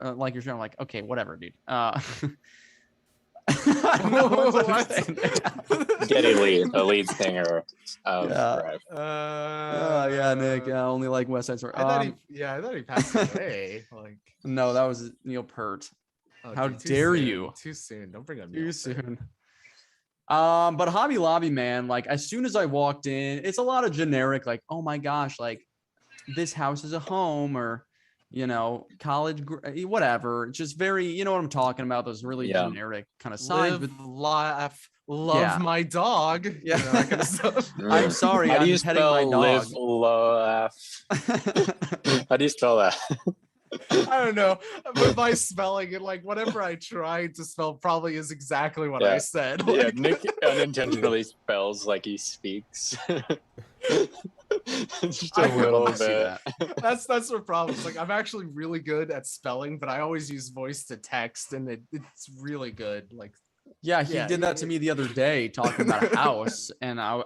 like you're saying, I'm like, okay, whatever, dude. No one's understanding. Getty Lee, the lead singer of Yeah. Drive. Yeah, Nick. I only like West Side Story. I thought he passed away. Like, no, that was Neil Peart. oh, How dude, too dare soon, you? Too soon. Don't bring up Too Neil soon. Peart. But Hobby Lobby, man, like as soon as I walked in, it's a lot of generic, like, oh my gosh, like this house is a home, or college, whatever. Just very, you know what I'm talking about, those really generic kind of signs. Live, laugh, love my dog. Yeah. That kind of stuff. I'm sorry, How do you I'm petting my spell dog. live, laugh? How do you spell that? I don't know, but by spelling it, like whatever I tried to spell probably is exactly what I said. Yeah, Like, Nick unintentionally spells like he speaks. Just a little bit. That's the problem. It's like I'm actually really good at spelling, but I always use voice to text, and it's really good. Like, yeah, he did that to me the other day talking about a house, and I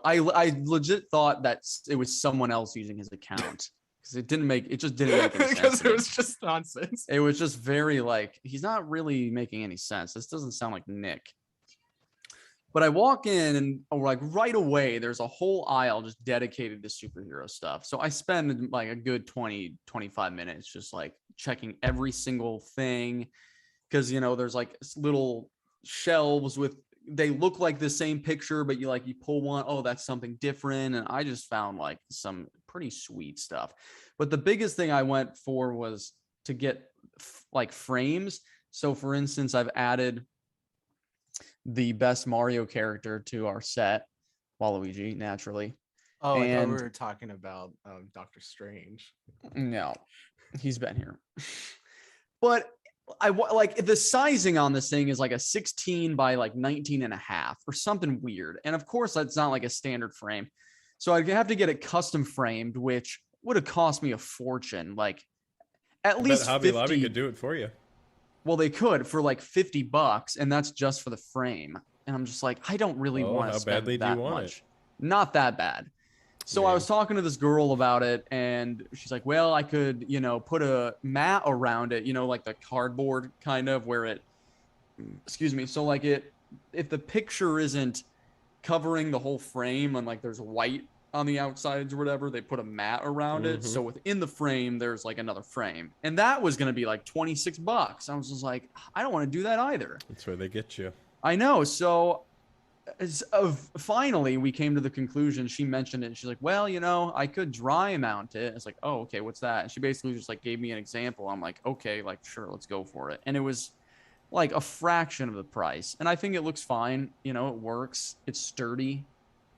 legit thought that it was someone else using his account. It just didn't make any sense. Because it was just nonsense. It was just very like, he's not really making any sense. This doesn't sound like Nick. But I walk in and like right away, there's a whole aisle just dedicated to superhero stuff. So I spend like a good 20-25 minutes just like checking every single thing. Because, there's like little shelves they look like the same picture, but you pull one, oh, that's something different. And I just found like some pretty sweet stuff. But the biggest thing I went for was to get like frames. So for instance, I've added the best Mario character to our set, Waluigi, naturally. Oh, I thought we were talking about Doctor Strange. No, he's been here. But I like the sizing on this thing is like a 16 by like 19 and a half or something weird. And of course that's not like a standard frame. So I'd have to get it custom framed, which would have cost me a fortune. Like at least Hobby Lobby could do it for you. Well, they could for like $50, and that's just for the frame. And I'm just like, I don't really want to spend that much. Not that bad. So I was talking to this girl about it, and she's like, well, I could, put a mat around it, like the cardboard kind of where it, excuse me. So like if the picture isn't covering the whole frame and like there's white on the outsides or whatever, they put a mat around it. So within the frame, there's like another frame. And that was going to be like $26. I was just like, I don't want to do that either. That's where they get you. I know. So finally we came to the conclusion. She mentioned it. And she's like, well, I could dry mount it. It's like, oh, okay, what's that? And she basically just like gave me an example. I'm like, okay, like, sure, let's go for it. And it was like a fraction of the price. And I think it looks fine. It works. It's sturdy.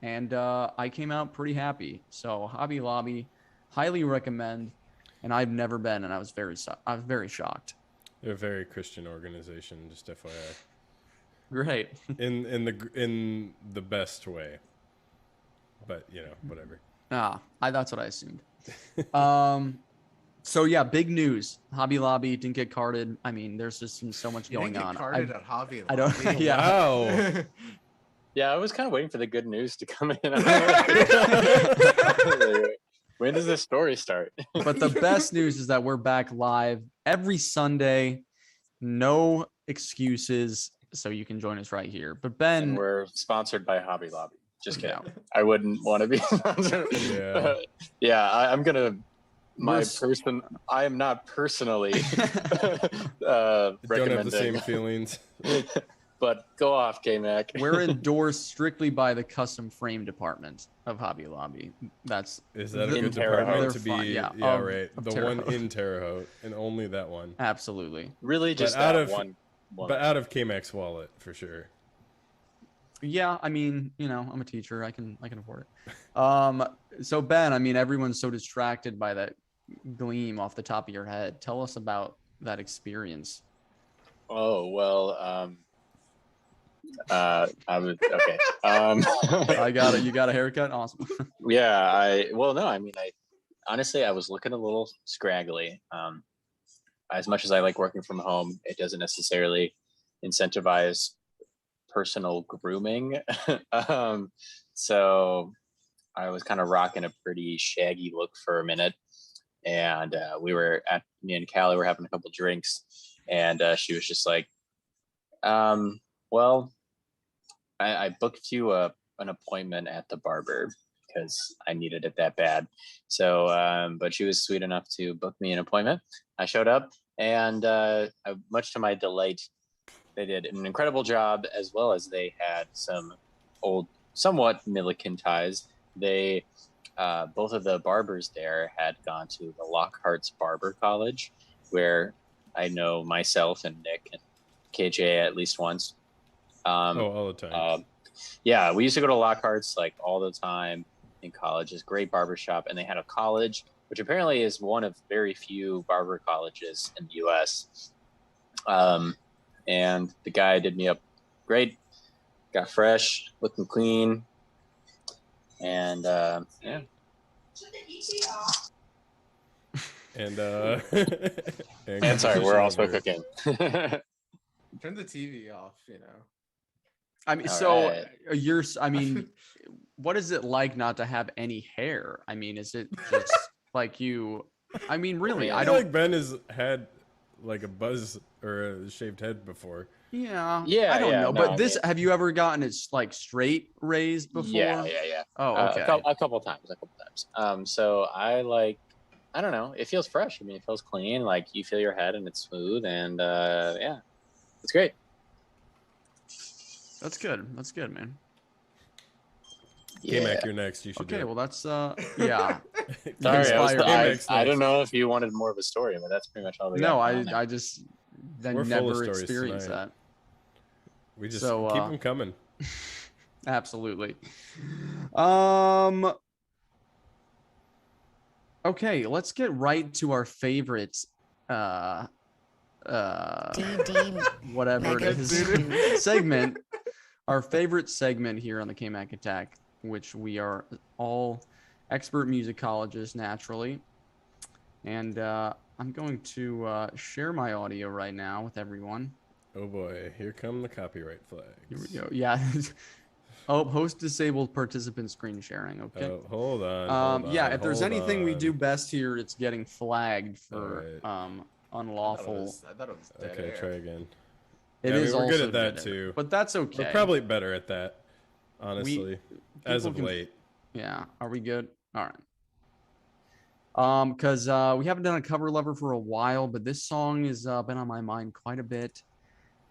And I came out pretty happy. So Hobby Lobby, highly recommend. And I've never been, and I was very shocked. They're a very Christian organization, just FYI. Great. in the best way, but whatever. That's what I assumed. So yeah, big news. Hobby Lobby didn't get carded. I mean, there's just so much going on. Carded at Hobby Lobby. I don't. Yeah. Wow. Yeah, I was kind of waiting for the good news to come in. When does this story start? But the best news is that we're back live every Sunday. No excuses. So you can join us right here. But Ben, and we're sponsored by Hobby Lobby. Just kidding. I wouldn't want to be sponsored. I'm gonna. I am not personally don't have the same feelings. But go off, Kmac. We're endorsed strictly by the custom frame department of Hobby Lobby. Is that a good department to be? Right. The Terre Haute. One in Terre Haute, and only that one. Absolutely. Really, just one. But out of Kmac's wallet for sure. Yeah, I mean, I'm a teacher. I can afford it. So Ben, I mean, everyone's so distracted by that gleam off the top of your head. Tell us about that experience. Oh well, I was okay. I got it. You got a haircut? Awesome. Yeah. I honestly, I was looking a little scraggly. As much as I like working from home, it doesn't necessarily incentivize personal grooming. So I was kind of rocking a pretty shaggy look for a minute. and me and Callie were having a couple drinks, and she was just like, well, I booked you an appointment at the barber because I needed it that bad. So, but she was sweet enough to book me an appointment. I showed up, and much to my delight, they did an incredible job, as well as they had some old, somewhat Milliken ties. They, both of the barbers there had gone to the Lockhart's Barber College, where I know myself and Nick and KJ at least once. All the time. Yeah, we used to go to Lockhart's like all the time in college. It's a great barbershop, and they had a college, which apparently is one of very few barber colleges in the U.S. And the guy did me up great, got fresh, looking clean, and yeah. And sorry, we're also cooking. Turn the TV off, you know. I mean, I mean, what is it like not to have any hair? I mean, is it just like you? I mean, really, I feel don't. like Ben has had like a buzz or a shaved head before. Yeah. Yeah. I don't know, no, but this, have you ever gotten it like straight raised before? Yeah. Oh, okay. A couple times. So I don't know. It feels fresh. I mean, it feels clean. Like you feel your head and it's smooth, and yeah, it's great. That's good. That's good, man. Yeah. Kmac, you're next. You should. Okay, do it. well that's yeah. Sorry, I don't know if you wanted more of a story, but that's pretty much all we got. No, I just never experienced that. We just keep them coming. Absolutely. Okay, let's get right to our favorite whatever it is segment. Our favorite segment here on the Kmac Attack, which we are all expert musicologists naturally. And I'm going to share my audio right now with everyone. Oh boy, here come the copyright flags. Here we go. Yeah. Oh, host disabled participant screen sharing. Okay. Oh, hold on. Yeah, if there's anything we do best here, it's getting flagged for unlawful. I thought it was dead Okay, air. try again. It yeah, is we're also good at that dead too. But that's okay. We're probably better at that, honestly, as of late. Yeah. Are we good? All right. Because we haven't done a cover lover for a while, but this song has been on my mind quite a bit,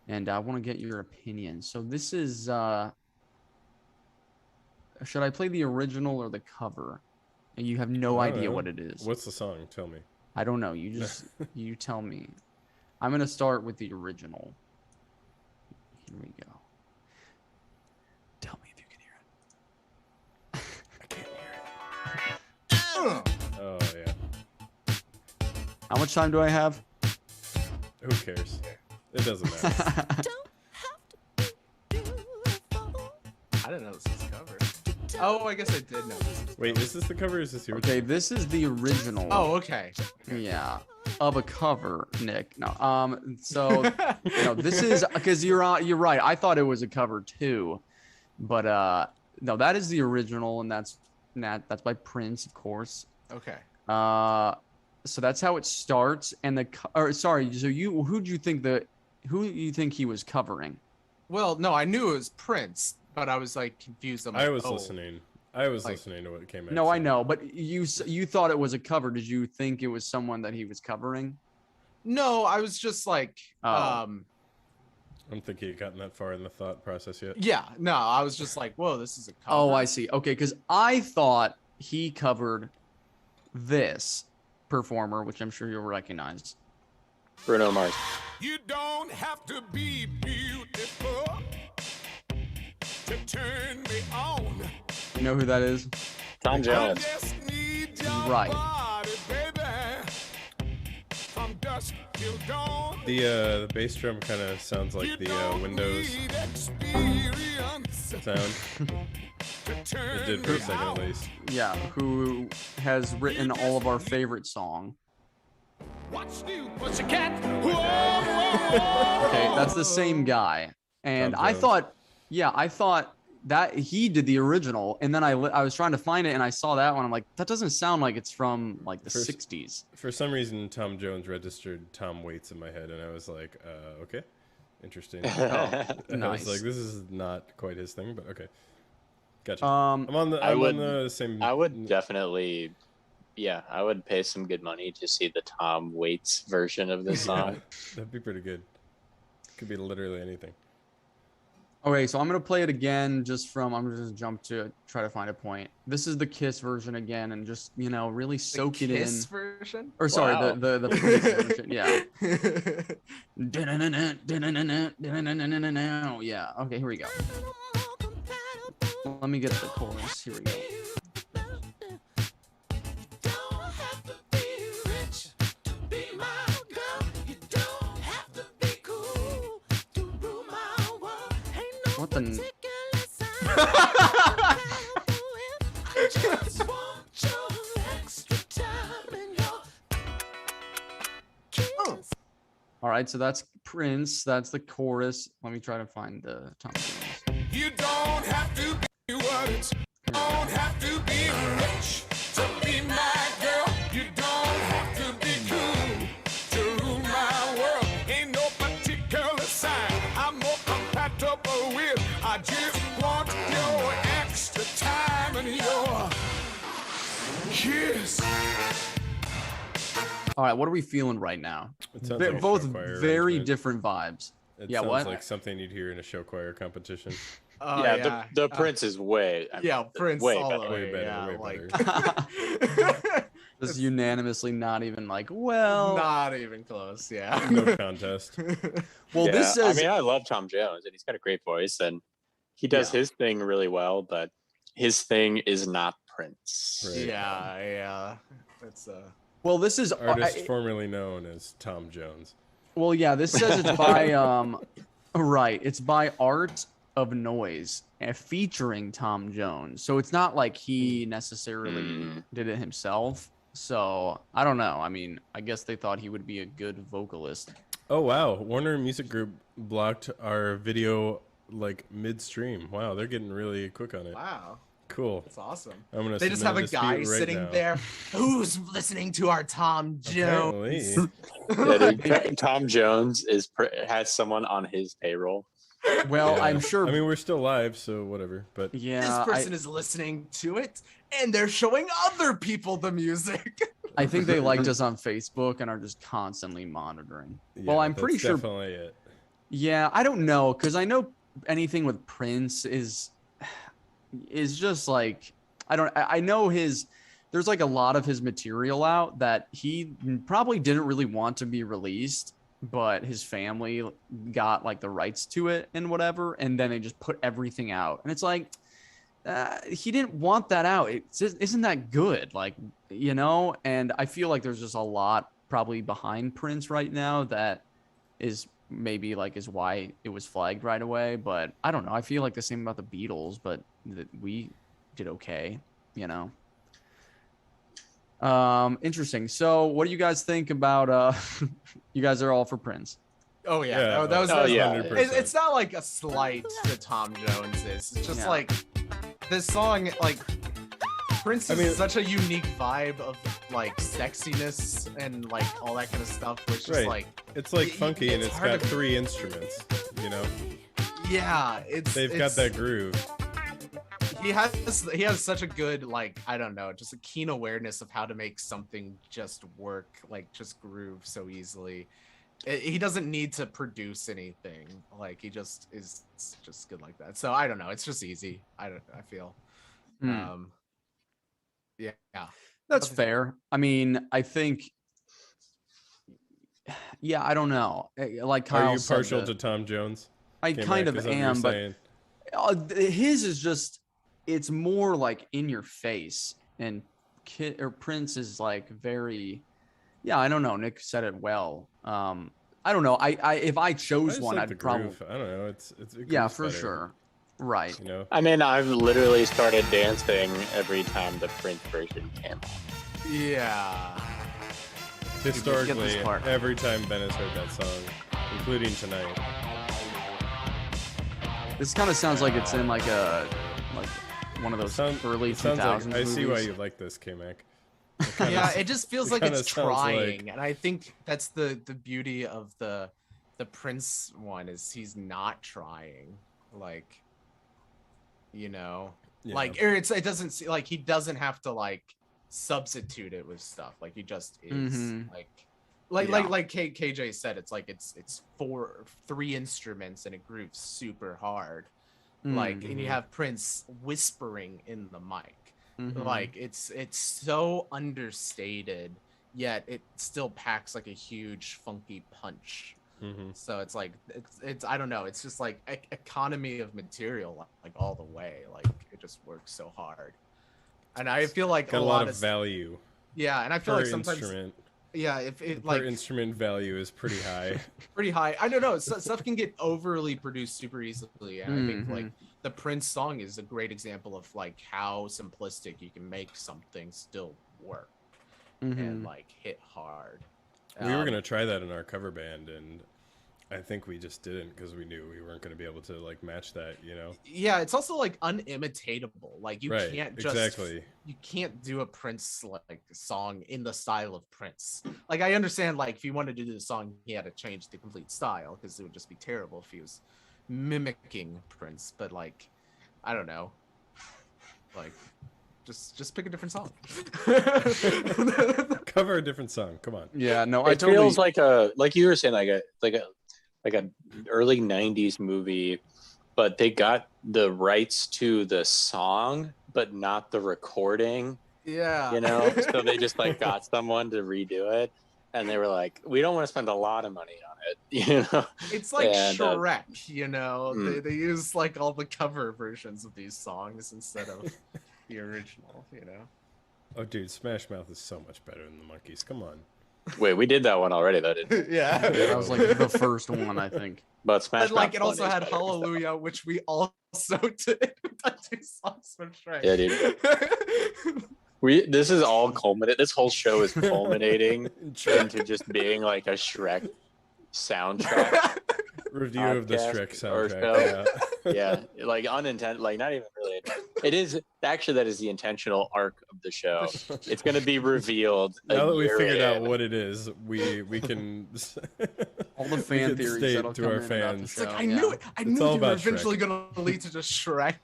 and I want to get your opinion. So this is, should I play the original or the cover? And you have no idea what it is. What's the song? Tell me. I don't know. You just, you tell me. I'm going to start with the original. Here we go. Tell me if you can hear it. I can't hear it. Oh, yeah. How much time do I have? Who cares? It doesn't matter. I didn't know this was covered. Oh, I guess I did know this. Wait, is this the cover or is this the original? Okay, this is the original. Oh, okay. Yeah. Of a cover, Nick. No. So no, this is because you're right. I thought it was a cover too. But no, that is the original, and that's by Prince, of course. Okay. So that's how it starts. And so who do you think he was covering? Well, no, I knew it was Prince, but I was like confused. I was listening. I was listening to what came out. No, I know, but you thought it was a cover. Did you think it was someone that he was covering? No, I was just like, I don't think he had gotten that far in the thought process yet. Yeah, no, I was just like, whoa, this is a cover. Oh, I see. Okay, because I thought he covered this performer, which I'm sure you'll recognize. Bruno Mars. You don't have to be beautiful to turn me on. You know who that is? Tom Jones. Right. Body, baby. From dusk till dawn. The bass drum kind of sounds like the Windows sound. It did for a second at least. Yeah, who has written all of our favorite song. What's new, pussycat? Okay, that's the same guy. And I thought that he did the original, and then I was trying to find it, and I saw that one. I'm like, that doesn't sound like it's from like the 60s. For some reason, Tom Jones registered Tom Waits in my head, and I was like, okay, interesting. Oh, I nice. was like, this is not quite his thing, but okay, gotcha. Um, I'm on the same. I would definitely, yeah, I would pay some good money to see the Tom Waits version of this song. That'd be pretty good. Could be literally anything. Okay, so I'm gonna play it again. I'm gonna just jump to it, try to find a point. This is the Kiss version again, and just really soak it in. Kiss version? Or sorry, Wow. the Prince version. Yeah. Yeah. Okay, here we go. Let me get the chorus. Here we go. What the? All right, so that's Prince. That's the chorus. Let me try to find the Tom Jones. You don't have to be what it's. Don't have to be rich to be my girl. You don't have to be cool to rule my world. Ain't no particular sign I'm more compatible with. I just want your extra time and your kiss. All right, what are we feeling right now? It sounds like a Both show choir very arrangement. different vibes. It Yeah, sounds what? like something you'd hear in a show choir competition. Oh, yeah, the Prince is way. I mean, Yeah, Prince way all better. the way. Way better, Yeah, way like Just unanimously not even like, well. not even close. Yeah. No contest. Well, Yeah, this says. I mean, I love Tom Jones, and he's got a great voice, and he does Yeah. his thing really well. But his thing is not Prince. Right. Yeah. It's Well, this is. Artist formerly known as Tom Jones. Well, yeah, this says it's by. Right, it's by Art of Noise, featuring Tom Jones. So it's not like he necessarily did it himself. So I don't know. I mean, I guess they thought he would be a good vocalist. Oh wow, Warner Music Group blocked our video like midstream. Wow, they're getting really quick on it. wow. Cool. That's awesome. I'm gonna. They just have a submit guy dispute right sitting now. there. Who's listening to our Tom Jones? Apparently. Yeah, dude, Tom Jones has someone on his payroll. Well, Yeah. I'm sure. I mean, we're still live, so whatever. But yeah, This person is listening to it, and they're showing other people the music. I think they liked us on Facebook and are just constantly monitoring. Well, I'm pretty that's sure. Definitely it. Yeah, I don't know, because I know anything with Prince is just like I know there's like a lot of his material out that he probably didn't really want to be released, but his family got like the rights to it and whatever, and then they just put everything out, and it's like he didn't want that out. Isn't that good? Like, and I feel like there's just a lot probably behind Prince right now that is maybe like is why it was flagged right away. But I don't know. I feel like the same about the Beatles, but we did okay, Interesting. So what do you guys think about you guys are all for Prince? Oh yeah, Yeah, that was. oh, yeah. 100%. It's not like a slight to Tom Jones. It's just Yeah. like this song, like Prince is I mean- such a unique vibe of like sexiness and like all that kind of stuff, which is Right. like, It's like y- funky, and it's it's hard got to- 3 instruments. yeah, They've got that groove. He has such a good, like, I don't know, just a keen awareness of how to make something just work, like just groove so easily. He doesn't need to produce anything. Like, he just is just good like that. So I don't know. It's just easy. I feel. Yeah. That's fair. I mean, I think. Yeah, I don't know. Like Kyle Are you said, partial to Tom Jones? I Kmac, kind of is that what you're am, but saying? his is just it's more like in your face, and Prince is like very, yeah, I don't know. Nick said it well. I don't know. I if I I chose just one, like the I'd probably groove. I don't know. It yeah, grooves for better, sure. Right. I mean, I've literally started dancing every time the Prince version came out. Yeah. Historically, part. every time Ben has heard that song, including tonight. This kind of sounds like it's in like one of those early 2000s like, I see why movies. you like this, Kmac. Yeah, it just feels like kinda it's sounds trying, like- and I think that's the beauty of the Prince one is he's not trying, like, you know, Yeah. like or it doesn't see like he doesn't have to like substitute it with stuff, like he just is Mhm. like KJ said, it's like it's three instruments and it grooves super hard, like, and you have Prince whispering in the mic. Like it's so understated, yet it still packs like a huge funky punch. So it's like it's I don't know, it's just like economy of material, like all the way, like it just works so hard. And I feel like Got a lot of value. Yeah, and I feel Per like sometimes instrument. yeah, if it Per like instrument value is pretty high. pretty high. I don't know, stuff can get overly produced super easily, and I think like the Prince song is a great example of like how simplistic you can make something still work and like hit hard. We were gonna try that in our cover band, and I think we just didn't because we knew we weren't gonna be able to like match that, you know. Yeah, it's also like unimitatable. Like you Right, can't just exactly. you can't do a Prince like song in the style of Prince. Like I understand like if he wanted to do the song, he had to change the complete style because it would just be terrible if he was mimicking Prince. But like, I don't know, like just pick a different song. Cover a different song. Come on. Yeah, no, It feels like you were saying, like a early '90s movie, but they got the rights to the song, but not the recording. Yeah, You know, so they just like got someone to redo it, and they were like, "We don't want to spend a lot of money on it," you know. it's like And, Shrek, you know. They use like all the cover versions of these songs instead of the original, you know. Oh, dude, Smash Mouth is so much better than the Monkeys. Come on. Wait, we did that one already, though, didn't we? Yeah, that was like the first one, I think. But Smash but like Mouth it also 1 is had better. Hallelujah, which we also did. Two songs from Shrek. Yeah, dude. This is all culminated. This whole show is culminating into just being like a Shrek soundtrack. Review of the podcast Shrek or soundtrack. show. Yeah, like unintended, like not even really. It is actually that is the intentional arc of the show. It's going to be revealed. Now that we year figured out in. what it is, we can All the we fan can theories state that'll to come our in about the fans. It's like show, I yeah. knew it. I knew all they were about eventually gonna lead to just Shrek.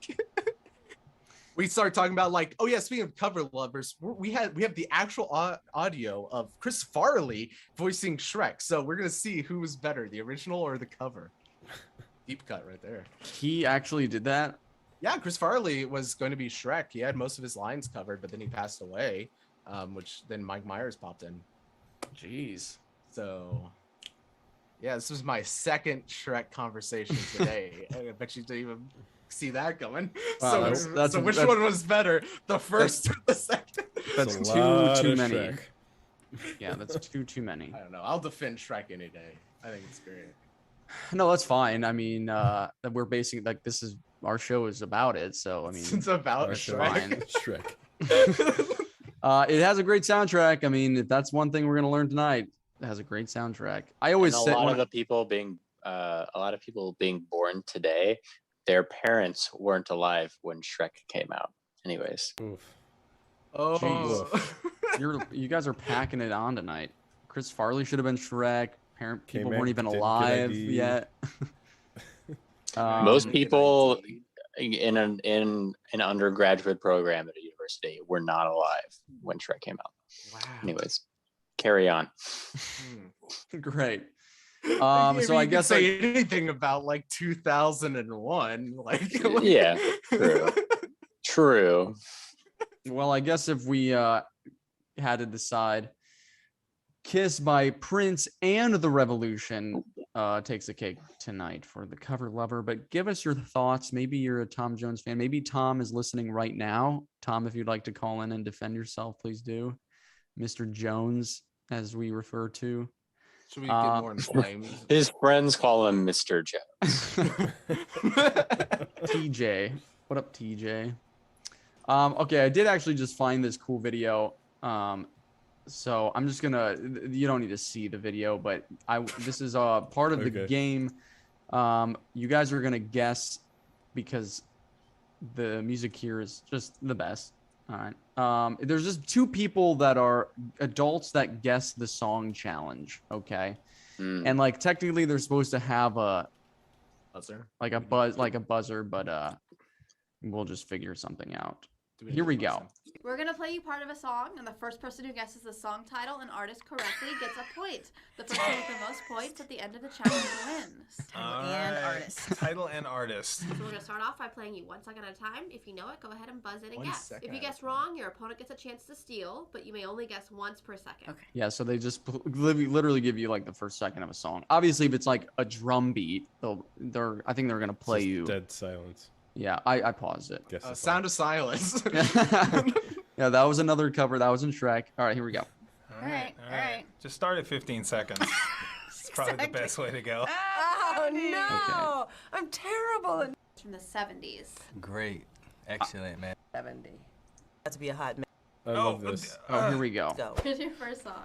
We start talking about like, oh yeah, speaking of cover lovers, we have the actual audio of Chris Farley voicing Shrek. So we're gonna see who was better, the original or the cover. Deep cut right there. He actually did that. Yeah, Chris Farley was going to be Shrek. He had most of his lines covered, but then he passed away, which then Mike Myers popped in. Jeez. So, yeah, this was my second Shrek conversation today. I bet you didn't even see that coming. Wow, So which one was better, the first or the second? That's It's a lot too of many. Shrek. Yeah, that's too many. I don't know. I'll defend Shrek any day. I think it's great. No, that's fine. I mean, we're basing like this is our show is about it. So I mean, It's about Our show Shrek. is Shrek. it has a great soundtrack. I mean, if that's one thing we're gonna learn tonight, it has a great soundtrack. I always And say a lot when of the people being born today, their parents weren't alive when Shrek came out. Anyways, Oof. Oh, you guys are packing it on tonight. Chris Farley should have been Shrek. People Kmac weren't even did good alive ID. yet. most Um, people in an undergraduate program at a university were not alive when Shrek came out. wow. Anyways, carry on. Great. So So I you guess could say anything about like 2001, like Yeah, true. True. well, I guess if we had to decide, Kiss by Prince and The Revolution takes the cake tonight for the cover lover. But give us your thoughts. Maybe you're a Tom Jones fan. Maybe Tom is listening right now. Tom, if you'd like to call in and defend yourself, please do. Mr. Jones, as we refer to. Should we get more inflamed? His friends call him Mr. Jones. TJ. What up, TJ? Okay, I did actually just find this cool video. So I'm just gonna, you don't need to see the video, but this is part of the Okay. game. You guys are gonna guess because the music here is just the best. All right. There's just 2 people that are adults that guess the song challenge. Okay. And like technically they're supposed to have a Buzzer. like a buzzer, but we'll just figure something out. Here we go. We're gonna play you part of a song, and the first person who guesses the song title and artist correctly gets a point. The person with the most points at the end of the challenge wins. Title and artist. Title and artist. So we're gonna start off by playing you 1 second at a time. If you know it, go ahead and buzz in and 1 guess. second If you at a guess time. wrong, your opponent gets a chance to steal, but you may only guess once per second. Okay. Yeah, so they just literally give you like the first second of a song. Obviously, if it's like a drum beat, I think they're gonna play Just you. dead silence. Yeah, I paused it. Guess the song. Sound of Silence. Yeah, that was another cover. That was in Shrek. All right, here we go. All right. Just start at 15 seconds. It's probably the best way to go. Oh no! I'm terrible. It's from the 70s. Great. Excellent, man. 70. That's to be a hot man. I love this. Oh, here we go. Go. Here's your first song.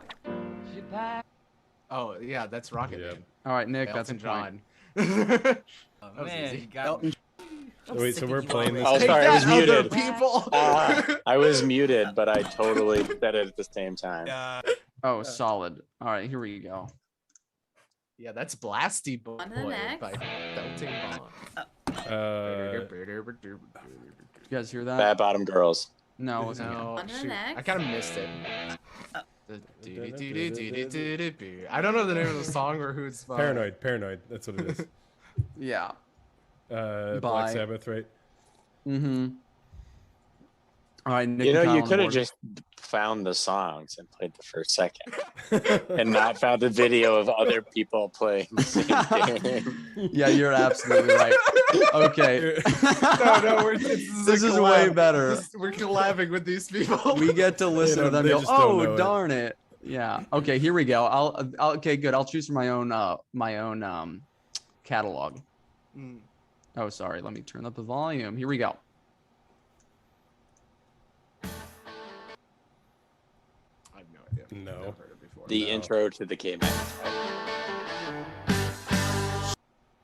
Oh yeah, that's Rocket Yep. Man. All right, Nick, that's a Elton point. John. Oh, man, easy. you got me. Oh, wait, so we're playing this. Oh, Take sorry, I was that, other muted. people. I was muted, but I totally said it at the same time. Oh, solid. All right, here we go. Yeah, that's Blasty Boy On to the next. by Belting You guys hear that? Bad Bottom Girls. No, it wasn't. No, On to the shoot. next. I kind of missed it. I don't know the name of the song or who it's by. Paranoid. That's what it is. Yeah. Black By- Sabbath, right? Mm-hmm. All right, Nick. You know, and Kyle you on could have board. just found the songs and played the first second, and not found a video of other people playing the same game. Yeah, you're absolutely right. Okay. No, This is way better. We're collabing with these people. We get to listen to them they go, just don't oh, know it." darn it. Yeah. Okay, here we go. I'll okay, good. I'll choose from my own catalog. Mm. Oh, sorry. Let me turn up the volume. Here we go. I have no idea. No. Never heard it before. The No. intro to the Kmac Attack.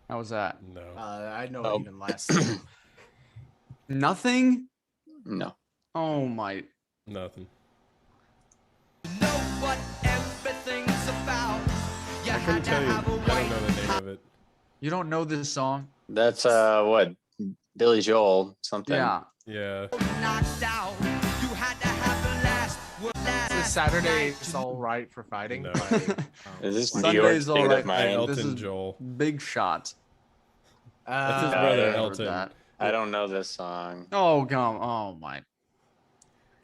How was that? No. I know Oh. even less. Nothing? No. Oh my. Nothing. What everything's about. You I couldn't tell you. I don't know the name of it. You don't know this song? That's what Billy Joel something. Yeah. Yeah. knocked out. You had to have the last word. Is Saturday is all right for fighting? No. Is this New Sunday's York all State right, of man. Mind? This Elton is- Joel. Big Shot. That's his Uh, brother, I Heard Elton. that. I don't know this song. Oh, come. Oh my.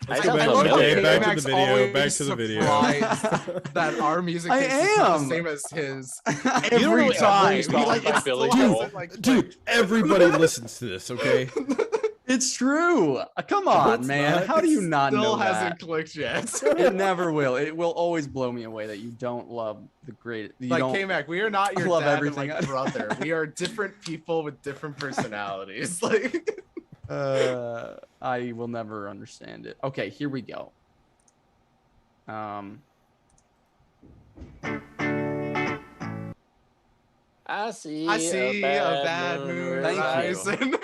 I Let's know go back. Billy Okay, Joel. back to Kmac's the video. always Back to the video. surprised that our music I taste is not am. the same as his. You don't Every know every time. song by it's Billy still Joel? hasn't, like, Dude, everybody listens to this, okay? It's true. Come on, it's man. not. How do you not still know hasn't that? clicked yet. It never will. It will always blow me away that you don't love the great. You Like don't. Kmac, we are not your love dad everything and like brother. We are different people with different personalities. Like I will never understand it. Okay, here we go. I see. I see a bad moon Thank you. rising.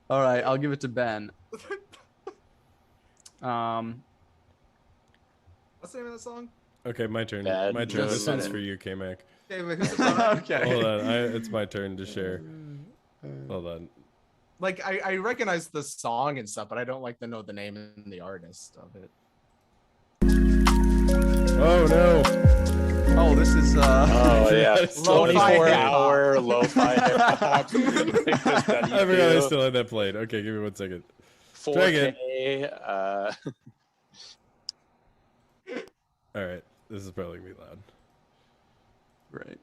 All right, I'll give it to Ben. What's the name of the song? Okay, my turn. Bad My turn. This moon. one's for you, Kmac. Okay, wait, who's the song? Okay. Hold on. It's my turn to share. Hold on. Like I recognize the song and stuff, but I don't like to know the name and the artist of it. Oh, no. Oh, this is Oh yeah, That's so 24-hour lo-fi hip hop. I forgot I still had that played. Okay, give me 1 second. 4K. All right. This is probably going to be loud. great.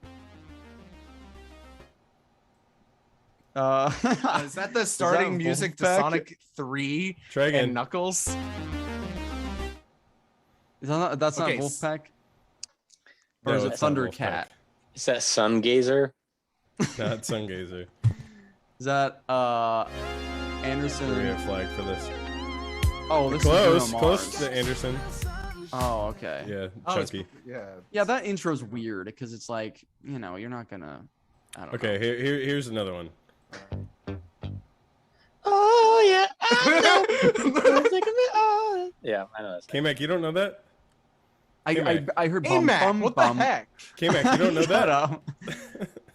Is that the starting music to Wolfpack? Sonic 3 Try again. and Knuckles? That's not Okay, Wolfpack? Or No, is it it's not Thundercat? Is that Sungazer? Not Sungazer. Is that Anderson? We have flag for this. Oh, this Close. is Bruno Close Mars. to Anderson. Oh, okay. Yeah, Oh, it's- chunky. yeah. Yeah, that intro's weird because it's like, you're not gonna. I don't Okay, know. here's another one. Oh yeah, I know. Yeah, I know that. Kmac, you don't know that? I heard Hey, bum Mac, bum what bum. the heck? Kmac, you don't know Shut that? up.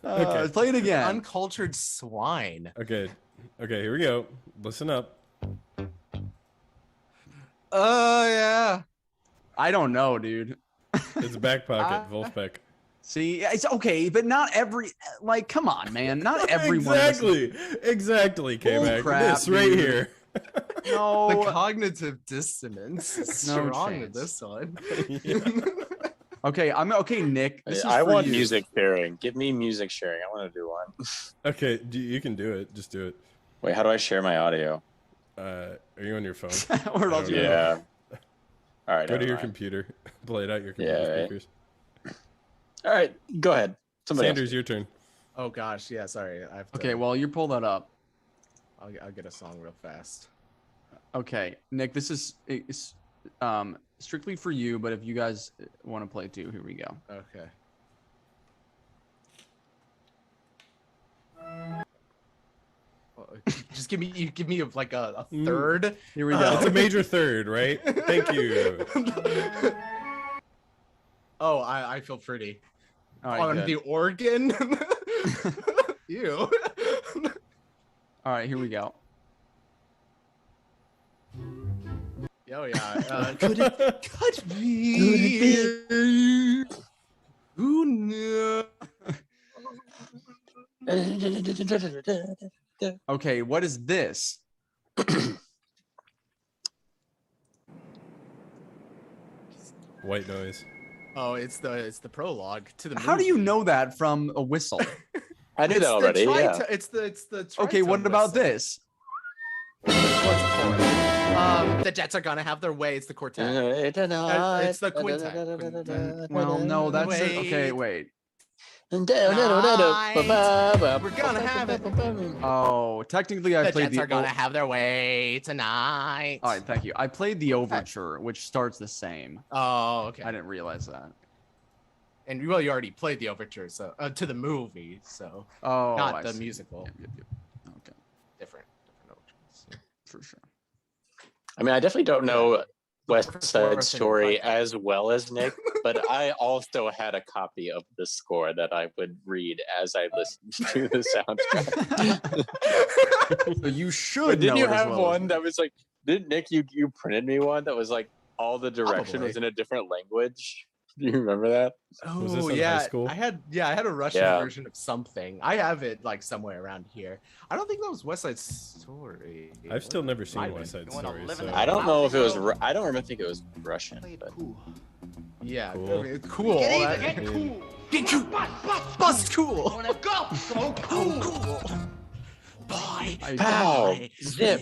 Okay. Play it again. Uncultured swine. Okay, here we go. Listen up. Oh yeah. I don't know, dude. It's Back Pocket, Wolfpack. See, it's okay, but not every like. Come on, man. Not everyone. Exactly, Kmac. crap, This right dude. here. No. The cognitive dissonance is No strong with chance. this one. Okay, I'm okay, Nick. This is I for want you. music sharing. Give me music sharing. I want to do one. Okay, you can do it. Just do it. Wait, how do I share my audio? Are you on your phone? Where else I don't you know. Yeah. All right. Go to never your mind. computer. Play it out your computer Yeah, right. speakers. All right, go ahead. Somebody Sanders, your turn. Oh gosh, yeah. Sorry, I have to, Okay, well, you pull that up. I'll get a song real fast. Okay, Nick, this is strictly for you, but if you guys want to play too, here we go. Okay. Well, just give me like a third. Here we go. It's a major third, right? Thank you. Oh, I feel pretty. All right, On good. the organ. Ew. All right, here we go. Oh yeah. Could it be? Who knew? Okay, what is this? White noise. Oh, it's the prologue to the movie. How do you know that from a whistle? I knew that already. Yeah. It's the Okay, what tritone about whistle. this? What's it for? The Jets are gonna have their way. It's the quartet. It's the quintet. Well, no, that's it. Wait. Okay, wait. We're gonna have it. Oh, technically, I The played Jets the. are gonna have their way tonight. All right, thank you. I played the overture, which starts the same. Oh, okay. I didn't realize that. And well, you already played the overture, so to the movie, so Oh, not I the see. musical. Yep. Okay, Different overtures. for sure. I mean, I definitely don't know West Fourth Side and Story fifth. as well as Nick, but I also had a copy of the score that I would read as I listened to the soundtrack. So you should. But didn't know you it as have well as one me. that was like, didn't Nick, you printed me one that was like all the direction Probably. was in a different language? Do you remember that? Was this Oh in high yeah, school? I had a Russian Yeah. version of something. I have it like somewhere around here. I don't think that was West Side Story. I've still never seen Might West Side You wanna Story. live in So. a- I don't know if it was. I don't remember. Think it was Russian. But Yeah, Cool. I mean, it's cool. Get cool. Get cool. Bust cool. Wanna go? Go cool. Bye. Pow! Bye. Zip!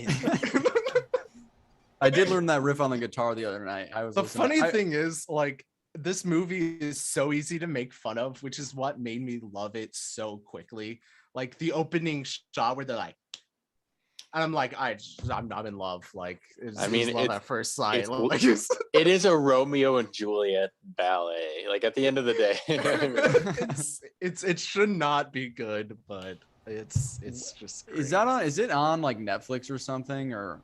I did learn that riff on the guitar the other night. I was The listening- funny I- thing is, like, this movie is so easy to make fun of, which is what made me love it so quickly. Like the opening shot where they're like, and I'm like, I'm in love. Like, I mean, love it's- at first sight. it's- Like, It is a Romeo and Juliet ballet. Like at the end of the day. it should not be good, but it's just. Is great. that on? Is it on like Netflix or something? Or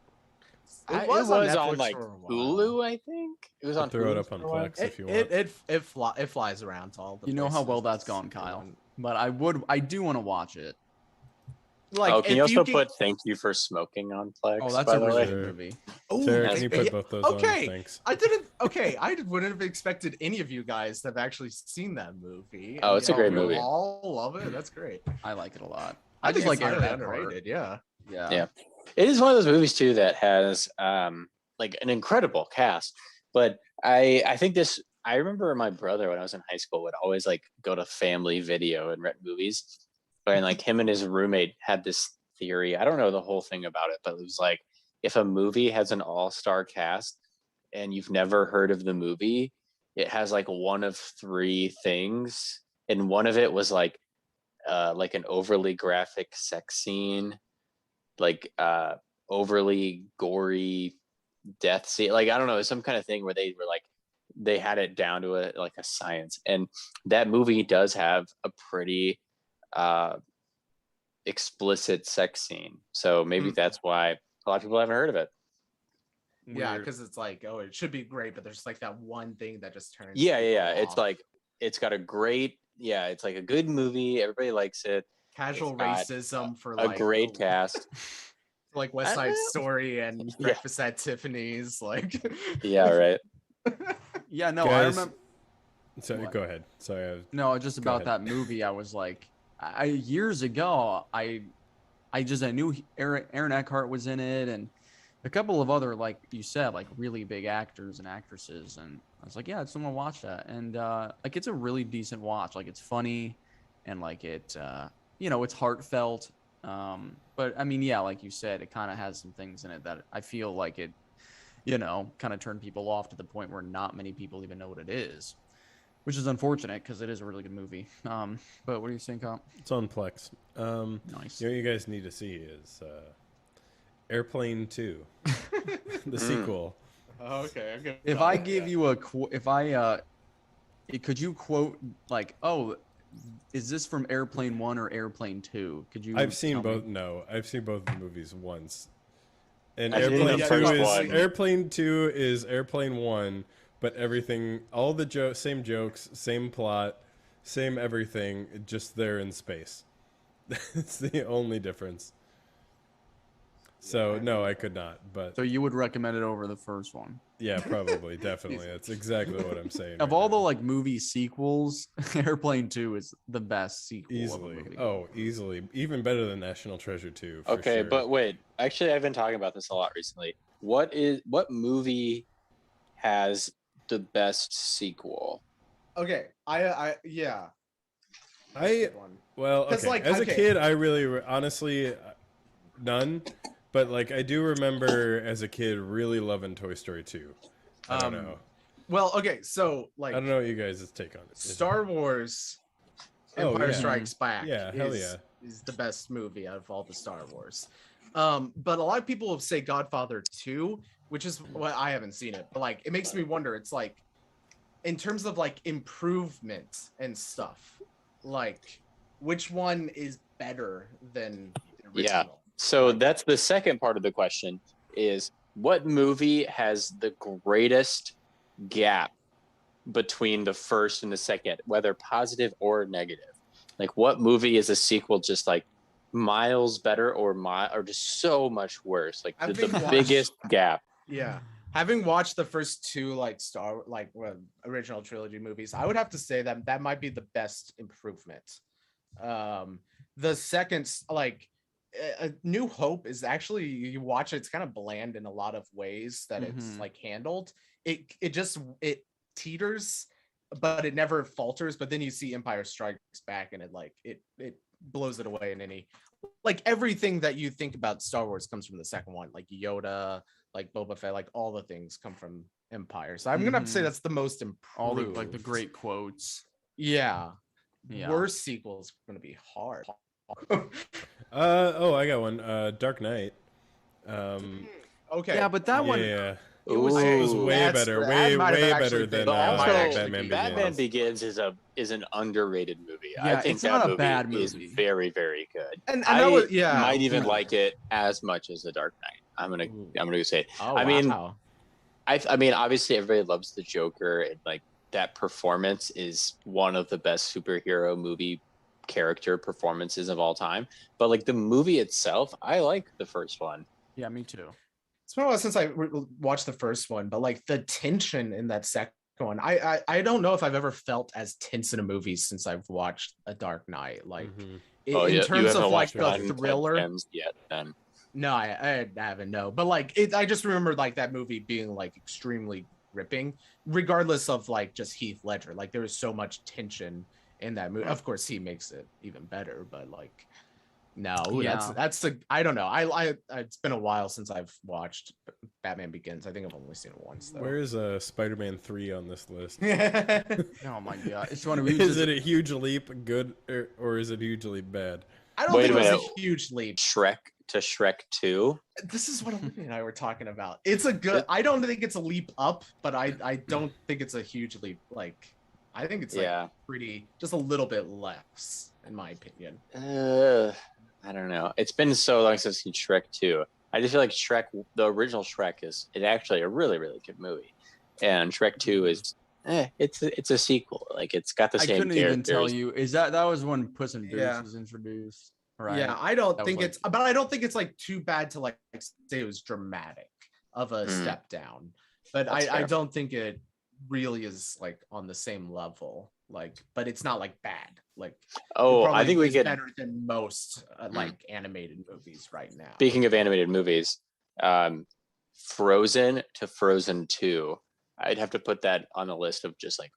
It was was, on on Netflix like for a while. Hulu, I think. It was on Throw it Hulu up on for a while. Plex if you want. It flies around to all the. you know how well places. that's gone, Kyle. But I do want to watch it. Like, Oh, can if you also can- put "Thank You for Smoking" on Plex? Oh, that's by a the really way? good movie. Oh, Sarah, that's can you maybe- put both those okay. on? Thanks. I didn't. Okay, I wouldn't have expected any of you guys to have actually seen that movie. Oh, it's a great you movie. All love it. That's great. I like it a lot. I I just think like it's highly that part. underrated. Yeah. Yeah. It is one of those movies too that has like an incredible cast. But I think this. I remember my brother when I was in high school would always like go to Family Video and rent movies, and like him and his roommate had this theory. I don't know the whole thing about it, but it was like if a movie has an all-star cast and you've never heard of the movie, it has like one of three things, and one of it was like an overly graphic sex scene, like overly gory death scene. Like I don't know, some kind of thing where they were like they had it down to a science. And that movie does have a pretty explicit sex scene. So maybe that's why a lot of people haven't heard of it. Yeah, Weird. because it's like, oh, it should be great, but there's like that one thing that just turns. Yeah. people It's off. like it's got a great. Yeah, it's like a good movie. Everybody likes it. Casual It's got racism for a like great cast. like West Side Story and Yeah. Breakfast at Tiffany's. Like, Yeah, right. Yeah, no, I Guys, remember. Sorry, What? go ahead. Sorry. No, just Go about ahead. that movie. I was like, years ago, I knew Aaron Eckhart was in it, and a couple of other, like you said, like really big actors and actresses, and I was like, yeah, I just want to watch that, and like it's a really decent watch. Like it's funny, and like it, it's heartfelt. But I mean, yeah, like you said, it kind of has some things in it that I feel like it, kind of turned people off to the point where not many people even know what it is. Which is unfortunate because it is a really good movie. But what do you think, Comp? It's on Plex. Nice. You know what you guys need to see is Airplane 2, the sequel. oh, okay. I'm gonna If I give you a could you quote like, oh, is this from Airplane 1 or Airplane 2? Could you? I've seen tell me? both. No, I've seen both the movies once. And I've seen Airplane the 2 first is one. Airplane 2 is Airplane 1, but everything, all the same jokes, same plot, same everything, just they're in space. That's the only difference. So no, I could not. But So you would recommend it over the first one? yeah, probably, definitely. That's exactly what I'm saying. Of right all the now. like movie sequels, Airplane 2 is the best sequel. Of a Easily. movie. Oh, easily. Even better than National Treasure 2. For Okay, sure. but wait. Actually, I've been talking about this a lot recently. What movie has the best sequel? Okay. Yeah. I One. well, 'Cause, okay. like, As a okay. kid, I really honestly none, but like I do remember as a kid really loving Toy Story 2. I don't know. Well, okay. So like, I don't know what you guys' take on it. Star Wars Oh, Empire yeah. Strikes Back Yeah, hell yeah. is the best movie out of all the Star Wars. But a lot of people will say Godfather 2, which is what I haven't seen it, but like it makes me wonder. It's like in terms of like improvement and stuff, like which one is better than the Yeah. original? So that's the second part of the question is what movie has the greatest gap between the first and the second, whether positive or negative? Like what movie is a sequel just like miles better or just so much worse? Like the Having watched- biggest gap. Yeah. Having watched the first two original trilogy movies, I would have to say that might be the best improvement. The second, like A New Hope is actually, you watch it, it's kind of bland in a lot of ways that it's like handled. It teeters, but it never falters. But then you see Empire Strikes Back and it blows it away in any, like everything that you think about Star Wars comes from the second one, like Yoda, like Boba Fett, like all the things come from Empire. So I'm gonna have to say that's the most improved. All the like the great quotes. Yeah. Yeah. Worst sequels gonna be hard. I got one. Dark Knight. Okay. Yeah, but that one. Yeah. It It was way That's- better. that Way might have actually better been- than But also, Batman Batman Begins. Begins is an underrated movie. Yeah, I think it's that not a movie bad is movie. very, very good. and I that was, yeah. might even like it as much as The Dark Knight. I'm gonna say it. Oh, I mean, wow. I mean, obviously everybody loves the Joker, and like that performance is one of the best superhero movie character performances of all time. But like the movie itself, I like the first one. Yeah, me too. It's been a while since I watched the first one, but like the tension in that second one, I don't know if I've ever felt as tense in a movie since I've watched A Dark Knight. Like in terms of like the thriller. Yet, then. No, I haven't. No, but like I just remember like that movie being like extremely gripping, regardless of like just Heath Ledger. Like there was so much tension in that movie. Of course, he makes it even better, but like, no, Yeah. that's I don't know. I it's been a while since I've watched Batman Begins. I think I've only seen it once though. Where is Spider-Man 3 on this list? Oh my god, it's one of Is it a huge leap good or is it hugely bad? I don't Wait think a it was minute. a huge leap. Shrek to Shrek 2. This is what Olivia and I were talking about. It's a good. I don't think it's a leap up, but I don't think it's a huge leap. Like I think it's like Yeah. pretty, just a little bit less, in my opinion. I don't know. It's been so long since I've seen Shrek 2. I just feel like Shrek, the original Shrek, is actually a really, really good movie, and Shrek 2 is, it's a sequel. Like it's got the I same couldn't even tell characters. you. Is that was when Puss in Boots Yeah. was introduced? Right. Yeah, I don't That was think like- it's, but I don't think it's like too bad to like say it was dramatic of a step down. But That's I fair. don't think it really is like on the same level. Like, but it's not like bad. Like, Oh, I probably think we is could. better than most like animated movies right now. Speaking of animated movies, Frozen to Frozen 2. I'd have to put that on the list of just like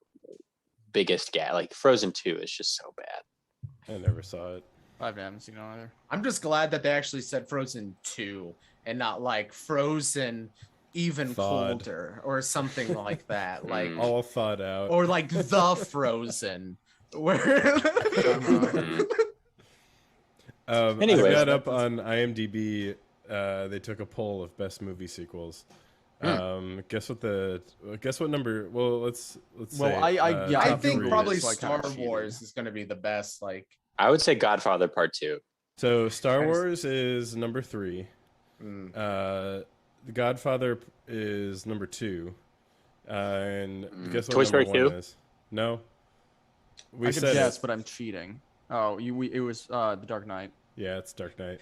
biggest gap. Like Frozen 2 is just so bad. I never saw it. I haven't seen it either. I'm just glad that they actually said Frozen 2 and not like Frozen even Thawed. colder or something like that. Like, All thought out. or like the Frozen. Where I Anyways, got up on IMDb. They took a poll of best movie sequels. Guess what number? Well, let's Well, say. yeah, I top think three probably is, like, Star kinda cheating. Wars is going to be the best. Like, I would say Godfather Part 2. So Star Wars is number 3. mm, The Godfather is number 2. And guess what Toy Story number 1 2? is? No. We I could said guess, it. but I'm cheating. Oh, it was The Dark Knight. Yeah, it's Dark Knight.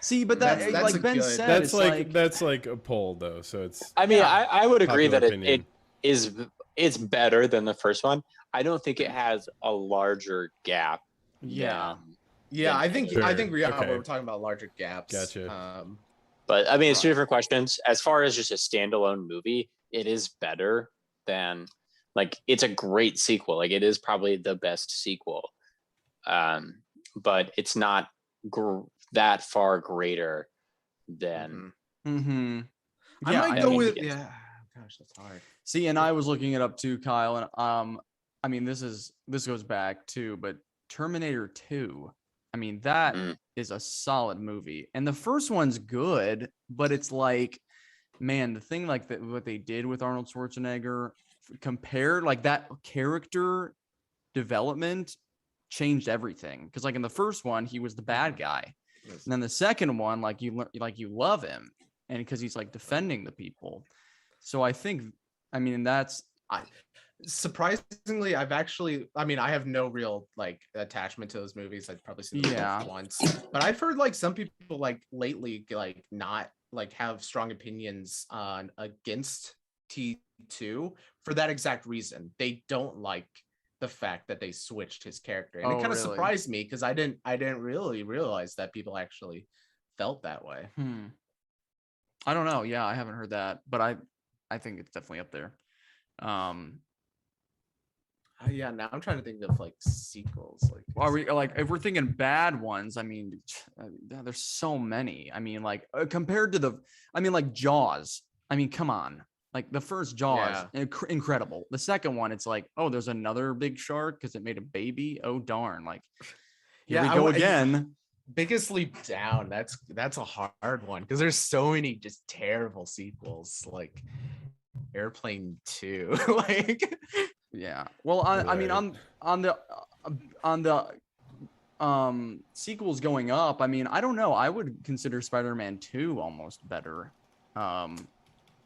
See, but That's like a Ben good- said, That's it's like that's like a poll though, so it's I mean, I would agree Popular that opinion. it's better than the first one. I don't think it has a larger gap. yeah. yeah, I think Sure, yeah, okay. we're talking about larger gaps. Gotcha. But I mean, it's two Right. different questions. As far as just a standalone movie, it is better than, like, it's a great sequel. Like, it is probably the best sequel. But it's not that far greater than. Mm-hmm. I Yeah, might I go mean, with yes. yeah. Gosh, that's hard. See, and I was looking it up too, Kyle, and I mean, this goes back too, but Terminator 2. I mean, that is a solid movie, and the first one's good, but it's like, man, the thing like that, what they did with Arnold Schwarzenegger, compared like that character development changed everything. Because like in the first one, he was the bad guy, and then the second one, like you love him, and because he's like defending the people. So I think, I mean, that's Surprisingly, I have no real like attachment to those movies. I've probably seen them Yeah. once, but I've heard like some people like lately like not like have strong opinions on against T2 for that exact reason. They don't like the fact that they switched his character, and it Oh, kind of really? surprised me because I didn't really realize that people actually felt that way. I don't know. Yeah, I haven't heard that, but I think it's definitely up there. Yeah, now I'm trying to think of like sequels. Like, Are we like, if we're thinking bad ones? I mean, there's so many. I mean, like compared to like Jaws. I mean, come on. Like the first Jaws, incredible. The second one, it's like, oh, there's another big shark because it made a baby. Oh darn! Like, here we go again. Biggest Leap Down. That's a hard one because there's so many just terrible sequels, like Airplane 2. Like, Yeah. Well, I mean, on the sequels going up, I mean, I don't know. I would consider Spider-Man 2 almost better.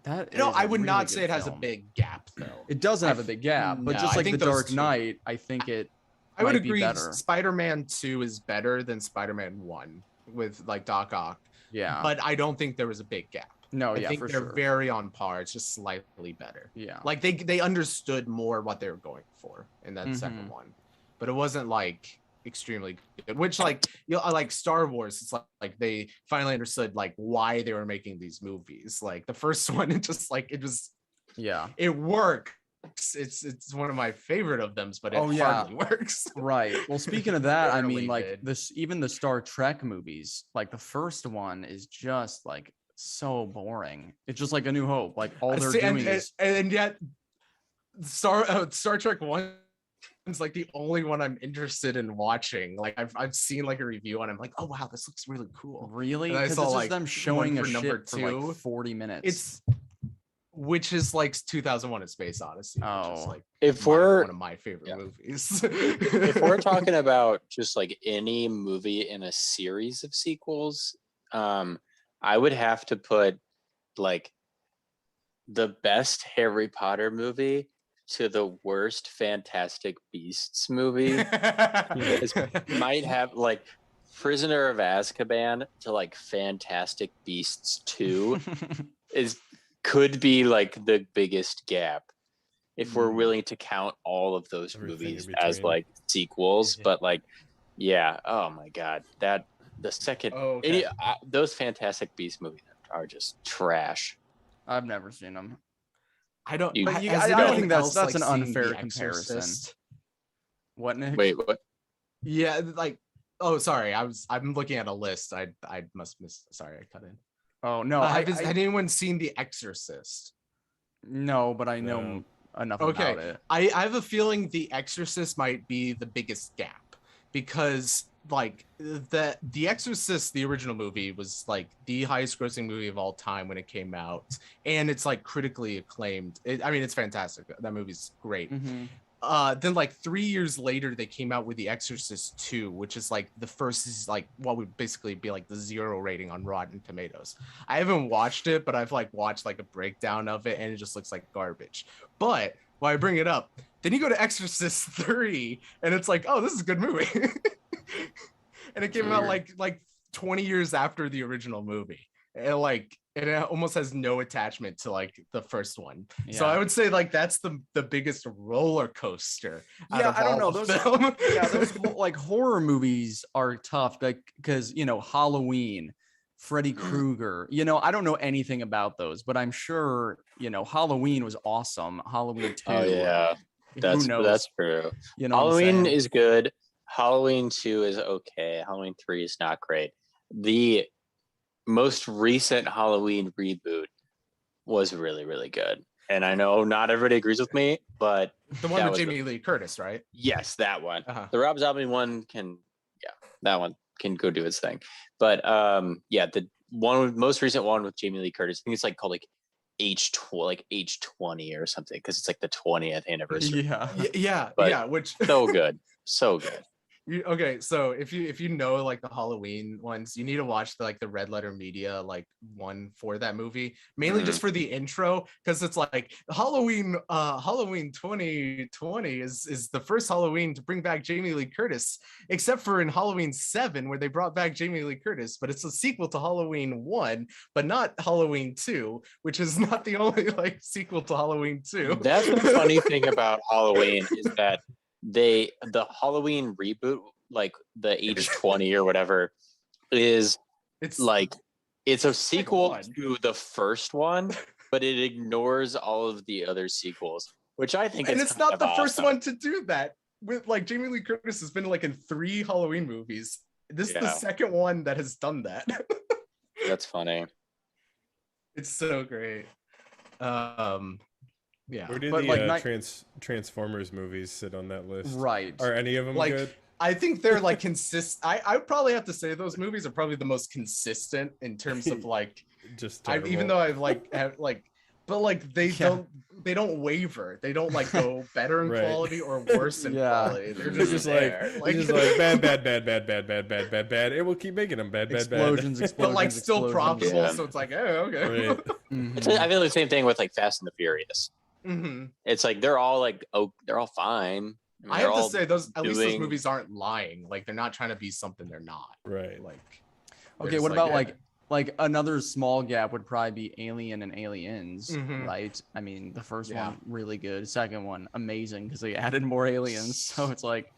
That no, is I a would really not good say it has a film. big gap though. It doesn't have a big gap, but no, just I like think The those Dark two- Knight, I think it. I would might be agree. better. Spider-Man 2 is better than Spider-Man 1 with like Doc Ock, Yeah. but I don't think there was a big gap. No. I Yeah. think For they're sure. very on par. It's just slightly better. Yeah. Like they understood more what they were going for in that second one, but it wasn't like extremely good. Which like like Star Wars, it's like they finally understood like why they were making these movies. Like the first one, it just like Yeah. it works. It's one of my favorite of them, but it hardly works. Right. Well, speaking of that, I Barely mean, like did. even the Star Trek movies, like the first one is just like so boring. It's just like A New Hope. Like all they're doing is and yet Star Trek 1 is like the only one I'm interested in watching. Like I've seen like a review and I'm like, oh wow, this looks really cool. really And I because saw, it's just like, them one showing a for number ship for like 2. 40 minutes. It's which is like 2001: A Space Odyssey, which is Oh. like If one we're of my favorite movies. if we're talking about just like any movie in a series of sequels, I would have to put like the best Harry Potter movie to the worst Fantastic Beasts movie. Might have like Prisoner of Azkaban to like Fantastic Beasts 2 could be like the biggest gap if we're willing to count all of those Everything in movies as between. like sequels. But like, yeah, oh my god, that the second those Fantastic Beasts movies are just trash. I've never seen them. I don't. But has I anyone think that's else, that's like, an seen unfair The comparison. Exorcist? What, Nick? Wait, what? Yeah, like, oh, sorry, I'm looking at a list. I must miss. Sorry, I cut in. Oh no, Had anyone seen The Exorcist? No, but I know No. enough Okay, about it. I have a feeling The Exorcist might be the biggest gap because like the Exorcist, the original movie, was like the highest grossing movie of all time when it came out, and it's like critically acclaimed. I mean, it's fantastic. That movie's great. Mhm. Then like 3 years later, they came out with The Exorcist 2, which is like the first, is like what would basically be like the 0 rating on Rotten Tomatoes. I haven't watched it, but I've like watched like a breakdown of it, and it just looks like garbage. But why I bring it up, then you go to Exorcist 3, and it's like, oh, this is a good movie. And it came out like 20 years after the original movie. And like it almost has no attachment to like the first one. So I would say like that's the biggest roller coaster. Yeah, I don't know. Those Those like horror movies are tough, like because Halloween, Freddy Krueger. I don't know anything about those, but I'm sure Halloween was awesome. Halloween 2. Oh yeah, that's true. Halloween is good. Halloween 2 is okay. Halloween 3 is not great. The most recent Halloween reboot was really, really good. And I know not everybody agrees with me, but the one with Jamie Lee Curtis, right? Yes, that one. The Rob Zombie one that one can go do its thing. But the most recent one with Jamie Lee Curtis, I think it's like called like H20 or something, because it's like the 20th anniversary. Which so good. So good. Okay, so if you know like the Halloween ones, you need to watch the Red Letter Media like one for that movie, mainly just for the intro, because it's like Halloween 2020 is the first Halloween to bring back Jamie Lee Curtis, except for in Halloween 7 where they brought back Jamie Lee Curtis, but it's a sequel to Halloween 1, but not Halloween 2, which is not the only like sequel to Halloween 2. That's the funny thing about Halloween is that the Halloween reboot, like the H20 or whatever, it's a sequel to the first one, but it ignores all of the other sequels, which I think it's not the first one to do that. With like Jamie Lee Curtis has been like in 3 Halloween movies. This is the second one that has done that. That's funny. It's so great. Yeah, where do the Transformers movies sit on that list? Right. Are any of them good? I think they're like consistent. I would probably have to say those movies are probably the most consistent in terms of like just even though I've but like they don't waver. They don't like go better in quality or worse in quality. They're just there. Just like bad. It will keep making them bad. Explosions, but like still profitable. So it's like, oh, okay. Right. I feel the same thing with like Fast and the Furious. It's like they're all fine. I have to say those those movies aren't lying. Like they're not trying to be something they're not. Right. Like okay, what about like another small gap would probably be Alien and Aliens, right? I mean, the first one really good, second one amazing because they added more aliens. So it's like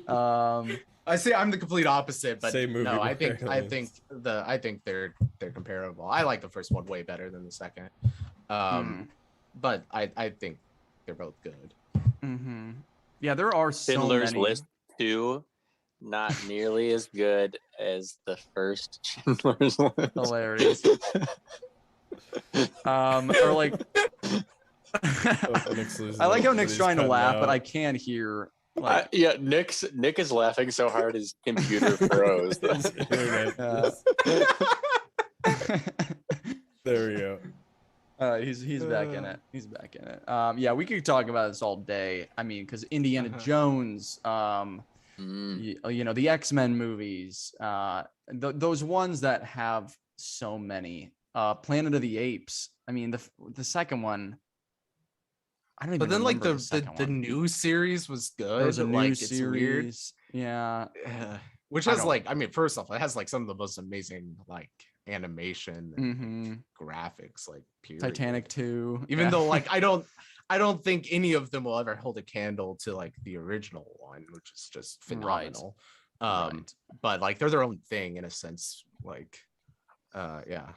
I say I'm the complete opposite, but Same movie, no, I think they're comparable. I like the first one way better than the second. But I think they're both good. Yeah, there are so Schindler's many. List 2, not nearly as good as the first Schindler's List. Hilarious. Or like I like how Nick's trying to laugh, but I can't hear. Like, Nick is laughing so hard his computer froze. There we go. He's back in it. He's back in it. Yeah, we could talk about this all day. I mean, because Indiana Jones, you know, the X-Men movies, those ones that have so many. Planet of the Apes. I mean, the second one. I don't even. But then, like remember the new series was good. There was a new like, series. It's Yeah. weird. Which has like, I mean, first off, it has like some of the most amazing like animation and graphics, like period. Titanic 2. Even though like I don't think any of them will ever hold a candle to like the original one, which is just phenomenal. Right. But like they're their own thing in a sense. Like, yeah.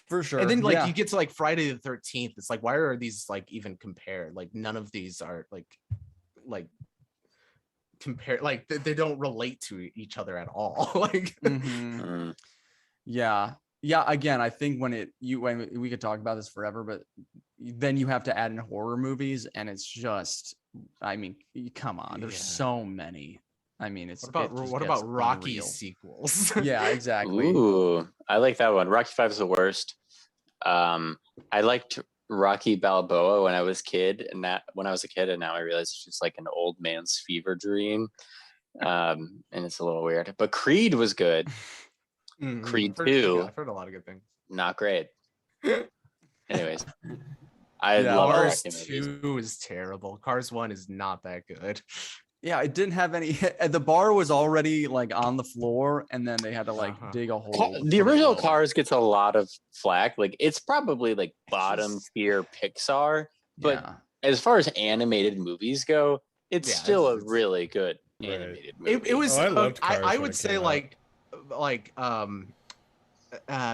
For sure. And then like you get to like Friday the 13th, it's like, why are these like even compared? Like none of these are like compare, like they don't relate to each other at all. Like yeah. Again, I think when we could talk about this forever, but then you have to add in horror movies, and it's just, I mean, come on, there's so many. I mean, it's what about Rocky sequels? Yeah, exactly. Ooh, I like that one. Rocky 5 is the worst. I liked Rocky Balboa when I was a kid, and now I realize it's just like an old man's fever dream. And it's a little weird. But Creed was good. Creed 2. I've heard a lot of good things. Not great. Anyways, I love Cars Rocky movies. 2 is terrible. Cars 1 is not that good. Yeah, it didn't have any. The bar was already like on the floor, and then they had to like dig a hole. The original Cars gets a lot of flack. Like it's probably like bottom tier Pixar, but as far as animated movies go, it's still a really good animated movie. It was. I loved Cars I when would it say came out.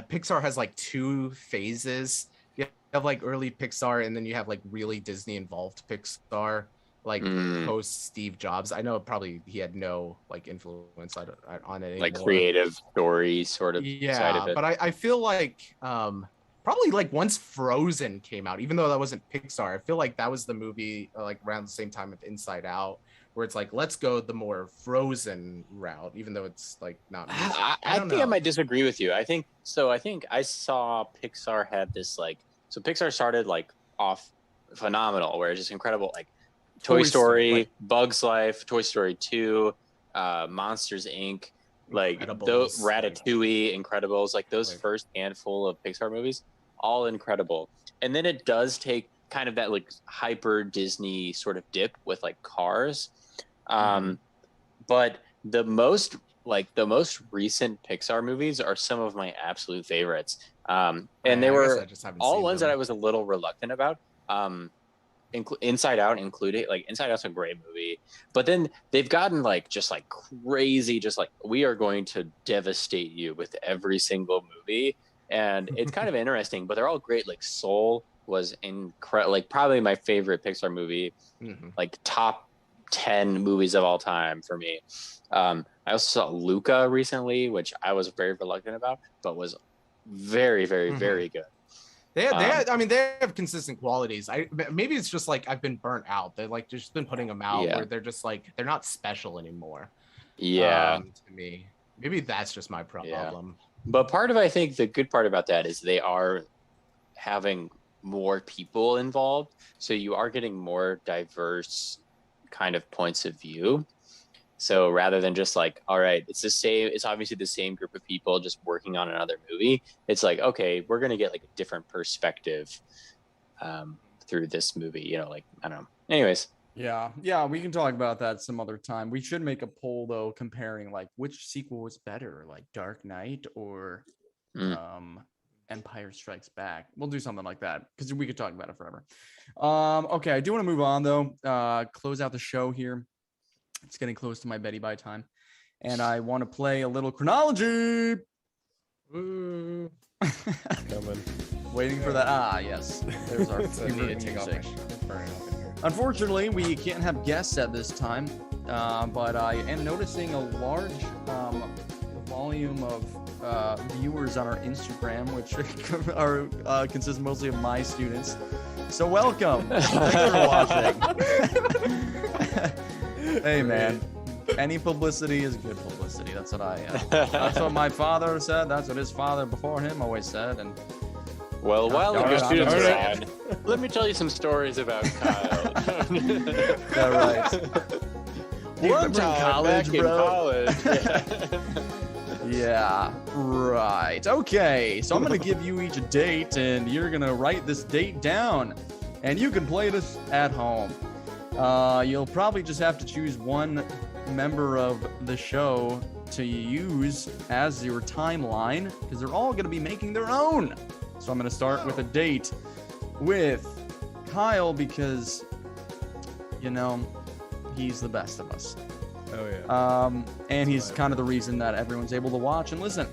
Pixar has like two phases. You have like early Pixar, and then you have like really Disney involved Pixar, like post Steve Jobs. I know probably he had no like influence on it anymore. Like creative story sort of side of it. But I feel like probably like once Frozen came out, even though that wasn't Pixar, I feel like that was the movie like around the same time with Inside Out, where it's like, let's go the more Frozen route, even though it's like not. I think I might disagree with you. I think I saw Pixar had this like, so Pixar started like off phenomenal, where it's just incredible, like Toy Story, Bugs Life, Toy Story 2, Monsters Inc., like those Ratatouille, Incredibles, like those first handful of Pixar movies, all incredible. And then it does take kind of that like hyper Disney sort of dip with like Cars. But the most recent Pixar movies are some of my absolute favorites. And they were all ones that I was a little reluctant about. Inside Out included, like Inside Out's a great movie, but then they've gotten like just like crazy, just like we are going to devastate you with every single movie, and it's kind of interesting, but they're all great. Like Soul was incredible, like probably my favorite Pixar movie, like top 10 movies of all time for me. I also saw Luca recently, which I was very reluctant about, but was very, very, very good. They have consistent qualities. Maybe it's just like I've been burnt out. They're like just been putting them out where they're just like they're not special anymore. Yeah, to me, maybe that's just my problem. But I think the good part about that is they are having more people involved, so you are getting more diverse kind of points of view. So rather than just like, all right, it's obviously the same group of people just working on another movie. It's like, okay, we're going to get like a different perspective through this movie, you know, like, I don't know. Anyways. Yeah, we can talk about that some other time. We should make a poll though, comparing like which sequel was better, like Dark Knight or Empire Strikes Back. We'll do something like that because we could talk about it forever. Okay, I do want to move on though, close out the show here. It's getting close to my Betty Bye time, and I want to play a little chronology. Coming. Waiting for that. Yes, there's our favorite music. Unfortunately, we can't have guests at this time, but I am noticing a large volume of viewers on our Instagram, which are consist mostly of my students. So welcome. Thanks for watching. Hey man, any publicity is good publicity. That's what that's what my father said. That's what his father before him always said. And Well, while the All good right, students all are right. on, let me tell you some stories about Kyle. Yeah, right. You One remember in time college, back bro? in college. Yeah, right. Okay, so I'm gonna give you each a date, and you're gonna write this date down, and you can play this at home. You'll probably just have to choose one member of the show to use as your timeline, because they're all gonna be making their own. So I'm gonna start with a date with Kyle, because you know he's the best of us. Oh yeah. And he's kind of the reason that everyone's able to watch and listen.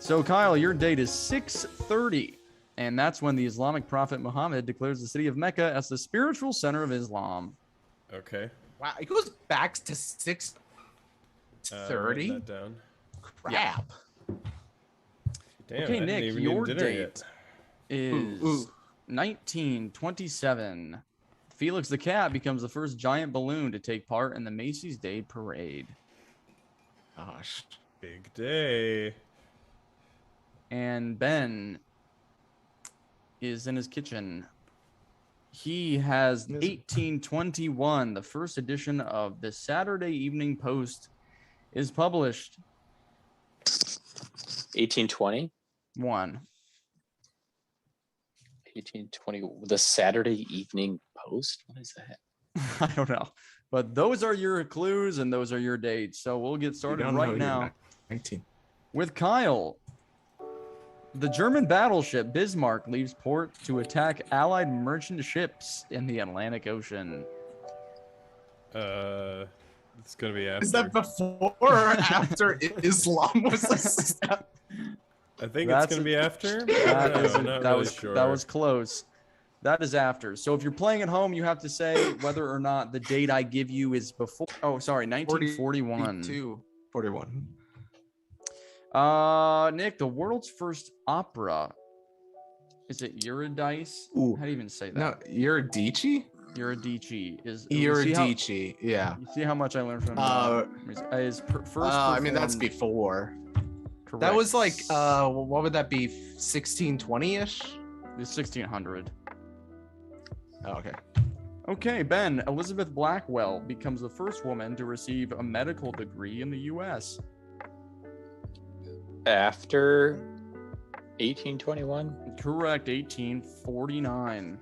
So, Kyle, your date is 6:30, and that's when the Islamic prophet Muhammad declares the city of Mecca as the spiritual center of Islam. Okay. Wow, it goes back to 6:30. Writing that down. Crap. Damn, Okay, I didn't Nick, even your eat dinner date yet. is 1927. Felix the Cat becomes the first giant balloon to take part in the Macy's Day Parade. Gosh. Big day. And Ben is in his kitchen. He has 1821. The first edition of the Saturday Evening Post is published. 1820? 1820. The Saturday Evening Post? What is that? I don't know. But those are your clues and those are your dates. So we'll get started right now 19. with Kyle. The German battleship Bismarck leaves port to attack Allied merchant ships in the Atlantic Ocean. It's gonna be after. Is that before or after Islam was established? I think That's it's gonna be after. That, No, is, not that really was sure. that was close. That is after. So if you're playing at home, you have to say whether or not the date I give you is before. Oh, sorry, 1941. 41. Nick, the world's first opera. Is it Eurydice? Ooh. How do you even say that? No, Eurydice? Eurydice is Eurydice, yeah. You see how much I learned from first. I mean, that's performed- before. correct. That was like, what would that be? 1620-ish? It's 1600. Oh, okay. Okay, Ben. Elizabeth Blackwell becomes the first woman to receive a medical degree in the U.S. After 1821? Correct, 1849.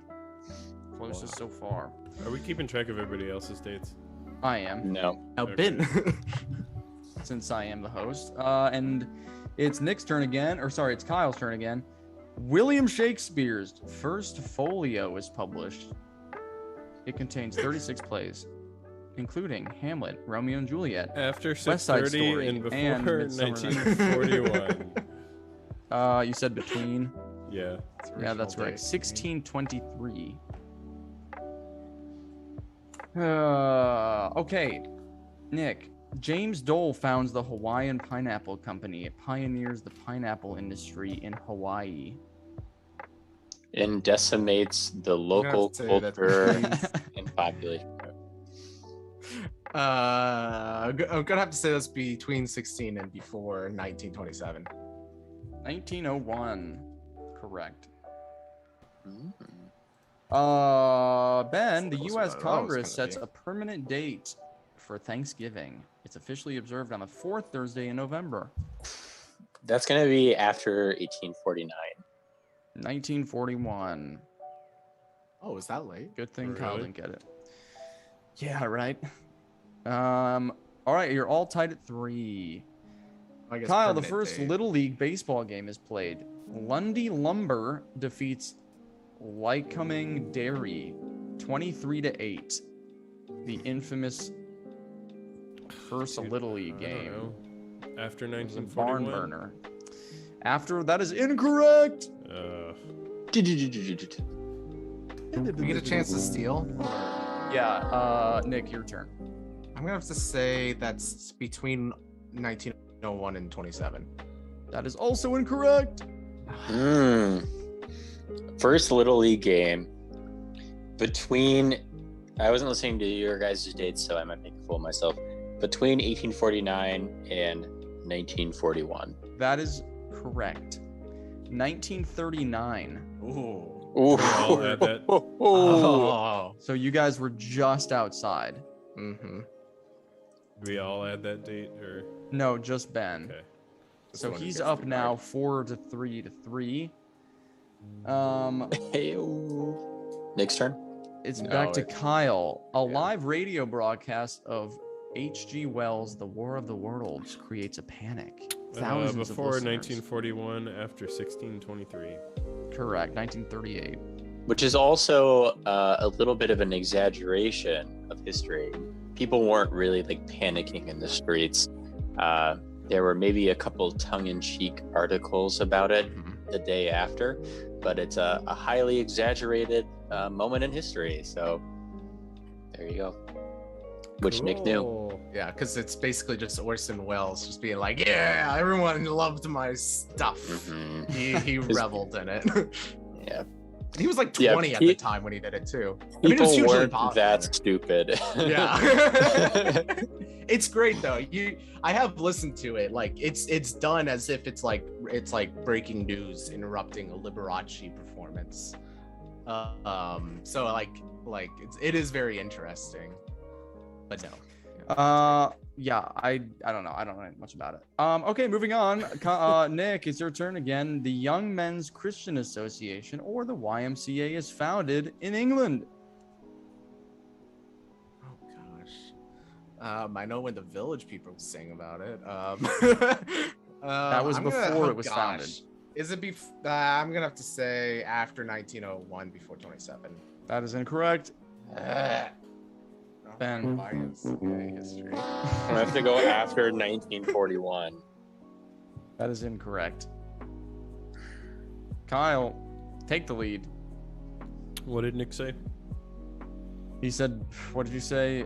Closest so far. Are we keeping track of everybody else's dates? I am, No. Now, Okay. Ben. since I am the host. And it's Nick's turn again, or sorry, it's Kyle's turn again. William Shakespeare's first folio is published. It contains 36 plays, including Hamlet, Romeo and Juliet. After West Side 6:30 Story and before and Midsummer Night's 1941. You said between. Yeah. Yeah, that's correct. 1623. Okay, Nick. James Dole founds the Hawaiian Pineapple Company. It pioneers the pineapple industry in Hawaii. And decimates the local to say that culture means- and population. I'm gonna have to say that's between 16 and before 1927. 1901. Correct. Mm. Ben, the Close U.S. to what I thought it was Congress gonna sets be. a permanent date for Thanksgiving. It's officially observed on the fourth Thursday in November. That's going to be after 1849. 1941. Oh, is that late? Good thing Kyle Really? didn't get it. Yeah, right. All right, you're all tied at 3. I guess Kyle, the permanent first date. Little League baseball game is played. Lundy Lumber defeats Lycoming Dairy 23-8. The infamous first Dude, Little League I game. don't know. After It was a barn 1941. burner. After that is incorrect. We get a chance to steal. Yeah, Nick, your turn. I'm gonna have to say that's between 1901 and 27. That is also incorrect. First Little League game between. I wasn't listening to your guys' dates, so I might make a fool of myself. Between 1849 and 1941. That is correct. 1939. Ooh. Ooh. all add that? Oh. So you guys were just outside. Mm-hmm. Do we all add that date or? No, just Ben. Okay. So one who he's gets up the now 4-3. Hey-o. Nick's turn. It's No, back to it's- Kyle. A yeah. live radio broadcast of H.G. Wells' The War of the Worlds creates a panic. Thousands Before of listeners. 1941, after 1623. Correct, 1938. Which is also a little bit of an exaggeration of history. People weren't really like panicking in the streets. There were maybe a couple tongue-in-cheek articles about it the day after, but it's a highly exaggerated moment in history. So there you go. Which Nick knew. Cool. Yeah, because it's basically just Orson Welles just being like, yeah, everyone loved my stuff. Mhm. He reveled in it. Yeah. He was like Yeah, 20 at the time when he did it too. I mean, it People was hugely weren't popular. that stupid. Yeah. It's great though. I have listened to it. Like it's done as if it's like breaking news interrupting a Liberace performance. So it is very interesting. But no. Yeah, I don't know. I don't know much about it. Okay, moving on. Nick, it's your turn again. The Young Men's Christian Association, or the YMCA, is founded in England. Oh gosh. I know when the Village People sing about it. That was before it was founded. Is it I'm gonna have to say after 1901, before 27. That is incorrect. Ben. YMCA history. I have to go after 1941. That is incorrect. Kyle, take the lead. What did Nick say? He said, what did you say?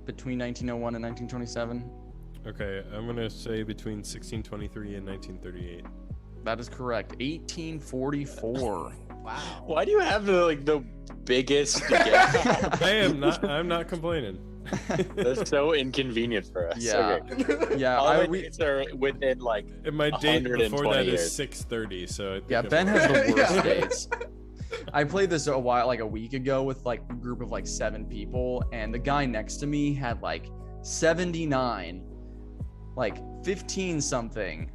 Between 1901 and 1927? Okay, I'm gonna say between 1623 and 1938. That is correct. 1844. Wow. Why do you have the biggest gap? I'm not complaining. That's so inconvenient for us. Yeah. Okay. Yeah, All my we, dates are within like And my date before 120 that years. is 6:30, so I think yeah, I'm Ben all has right. the worst Yeah. dates. I played this a week ago with like a group of like 7 people, and the guy next to me had like 79, like 15 something,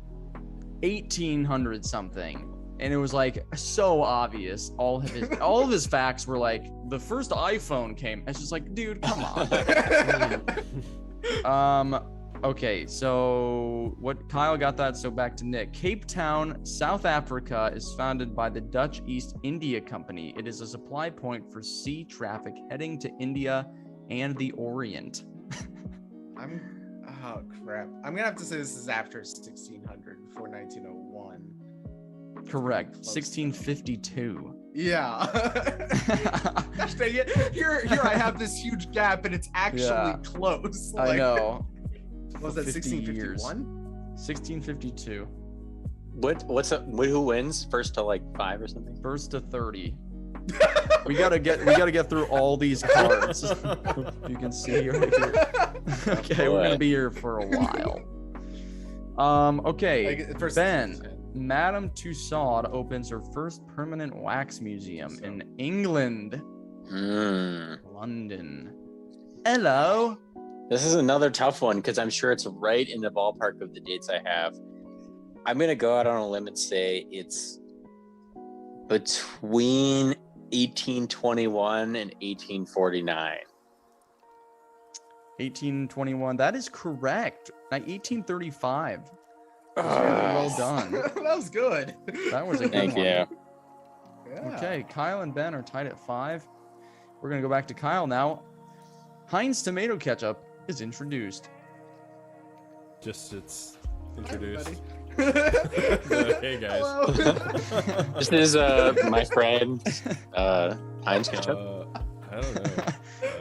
1800 something. And it was like so obvious. All of his facts were like the first iPhone came. It's just like, dude, come on. Okay, so what Kyle got that, so back to Nick. Cape Town, South Africa is founded by the Dutch East India Company. It is a supply point for sea traffic heading to India and the Orient. Oh crap. I'm gonna have to say this is after 1600, before 1901. Correct. Close. 1652. Yeah. Gosh dang it. Here I have this huge gap and it's actually Yeah. close. I know. Was that 50 years. 1651? 1652. Who wins? First to like 5 or something? First to 30. we gotta get through all these cards. You can see right here. Okay, we're gonna be here for a while. Okay, Like, first- Ben. Madame Tussaud opens her first permanent wax museum in England, London. Hello. This is another tough one because I'm sure it's right in the ballpark of the dates I have. I'm gonna go out on a limb and say it's between 1821 and 1849. 1821. That is correct. 1835. Well done. that was good. That was a good Thank one. you. Yeah. Okay, Kyle and Ben are tied at 5. We're gonna go back to Kyle now. Heinz tomato ketchup is introduced. Just it's introduced. Buddy. Hey guys. Hello. This is my friend Heinz ketchup. I don't know.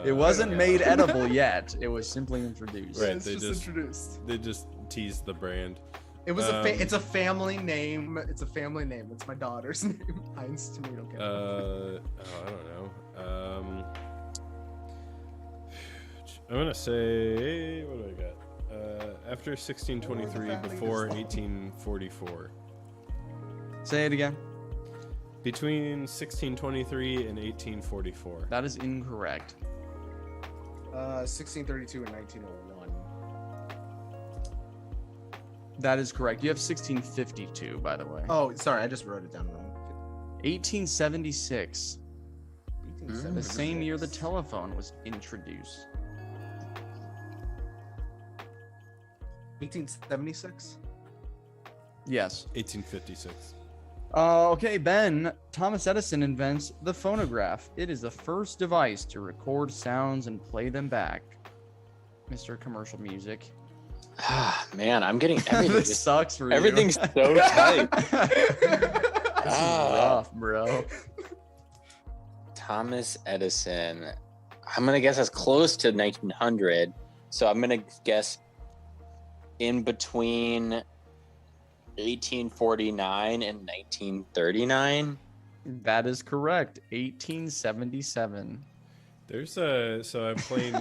It wasn't made edible yet. It was simply introduced. Right. It's just introduced. They just teased the brand. It was it's a family name. It's a family name. It's my daughter's name. Heinz tomato ketchup. I don't know. I'm gonna say, what do I got? After 1623, before 1844. Say it again. Between 1623 and 1844. That is incorrect. 1632 and 1901. That is correct. You have 1652, by the way. Oh, sorry, I just wrote it down wrong. 1876. The 1876. same year the telephone was introduced. 1876. Yes. 1856. Okay, Ben. Thomas Edison invents the phonograph. It is the first device to record sounds and play them back. Mr. Commercial Music. Man, I'm getting everything. This sucks for you. Everything's so tight. This is rough, bro. Thomas Edison. I'm gonna guess as close to 1900. So I'm gonna guess in between 1849 and 1939. That is correct. 1877. So I'm playing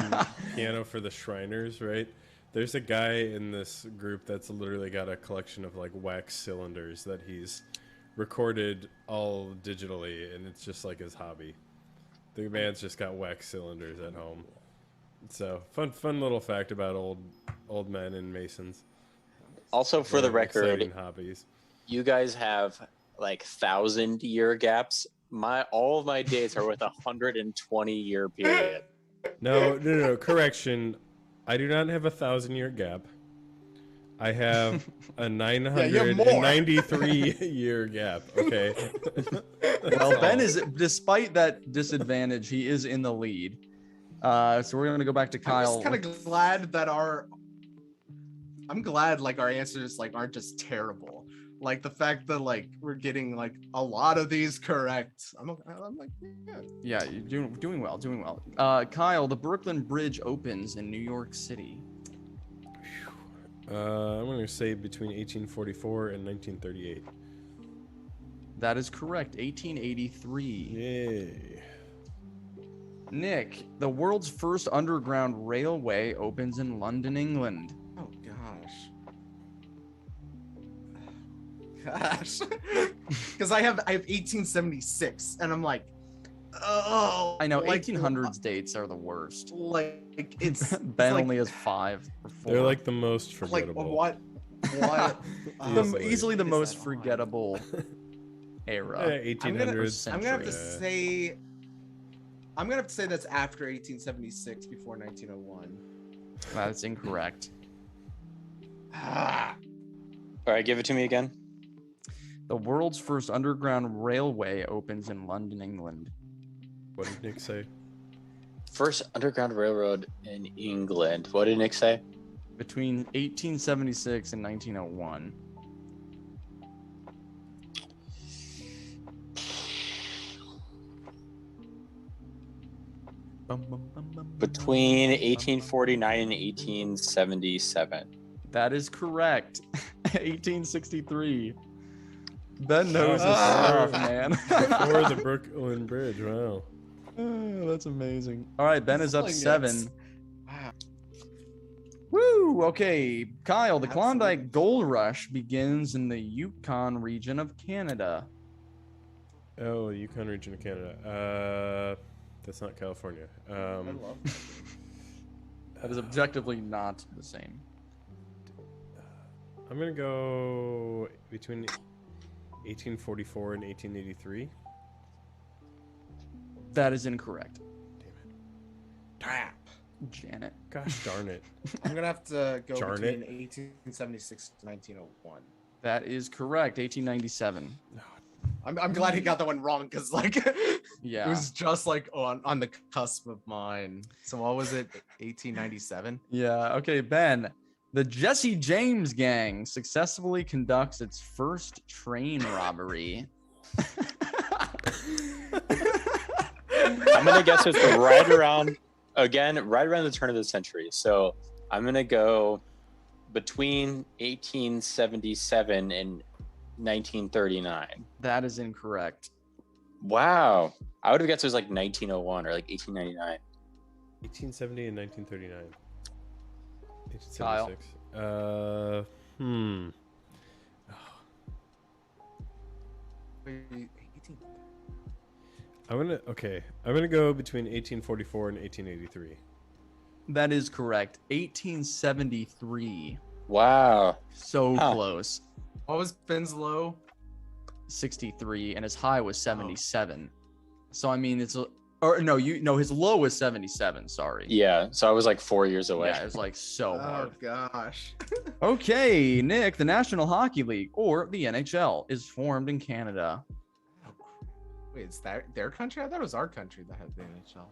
piano for the Shriners, right? There's a guy in this group that's literally got a collection of like wax cylinders that he's recorded all digitally, and it's just like his hobby. The man's just got wax cylinders at home. So fun little fact about old men and masons. Also, for the record, Exciting hobbies. you guys have like 1,000-year gaps. All of my dates are with 120-year period. No. Correction. I do not have a 1,000-year gap. I have a 993-year gap. Okay. Well, Ben is, despite that disadvantage, he is in the lead. So we're going to go back to Kyle. I'm just kind of glad that our answers like aren't just terrible. Like the fact that like we're getting like a lot of these correct. I'm like, yeah. Yeah, you're doing well. Kyle, the Brooklyn Bridge opens in New York City. I'm going to say between 1844 and 1938. That is correct. 1883. Yay. Nick, the world's first underground railway opens in London, England. Oh gosh. Because I have 1876, and I'm like, oh. I know, like, 1800s dates are the worst. Like it's Ben like, only has 5 or 4. They're like the most like forgettable. what? Easily the Is most that hard? forgettable era. 1800s. I'm gonna have to Yeah. say. I'm gonna have to say that's after 1876, before 1901. That's incorrect. Ah. All right, give it to me again. The world's first underground railway opens in London, England. What did Nick say? First underground railroad in England. What did Nick say? Between 1876 and 1901. Between 1849 and 1877. That is correct. 1863. Ben knows his stuff, man. Before the Brooklyn Bridge. Wow. Oh, that's amazing. All right, Ben is up Like 7. it's- Wow. Woo! Okay, Kyle, the Absolutely. Klondike Gold Rush begins in the Yukon region of Canada. Oh, Yukon region of Canada. That's not California. I love That is objectively not the same. I'm gonna go between 1844 and 1883. That is incorrect. Crap. Janet. Gosh darn it. I'm gonna have to go Darn between it. 1876 to 1901. That is correct. 1897. I'm glad he got that one wrong because like it Yeah. was just like on the cusp of mine. So what was it? 1897. Yeah. Okay, Ben. The Jesse James Gang successfully conducts its first train robbery. I'm gonna guess it's right around the turn of the century. So I'm gonna go between 1877 and 1939. That is incorrect. Wow, I would have guessed it was like 1901 or like 1899. 1870 and 1939. Kyle. 1876. 1876. Wait, 18. I'm gonna go between 1844 and 1883. That is correct. 1873. Wow. So Huh. close. What was Ben's low? 63, and his high was 77. So I mean, his low was 77. Sorry. Yeah. So I was like 4 years away. Yeah, it was like so hard. Gosh. Okay, Nick, the National Hockey League, or the NHL, is formed in Canada. Wait, is that their country? I thought it was our country that had the NHL.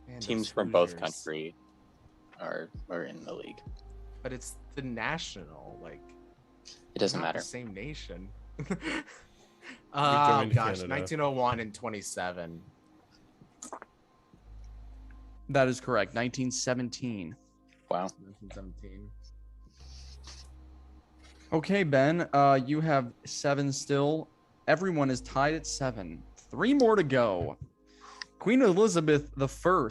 Man, Teams those from both Hoosiers. country are in the league. But it's the national, like. It doesn't not matter. The same nation. joined Gosh, Canada. 1901 and 27. That is correct. 1917. Wow. 1917. Okay, Ben, you have 7 still. Everyone is tied at 7. 3 more to go. Queen Elizabeth I,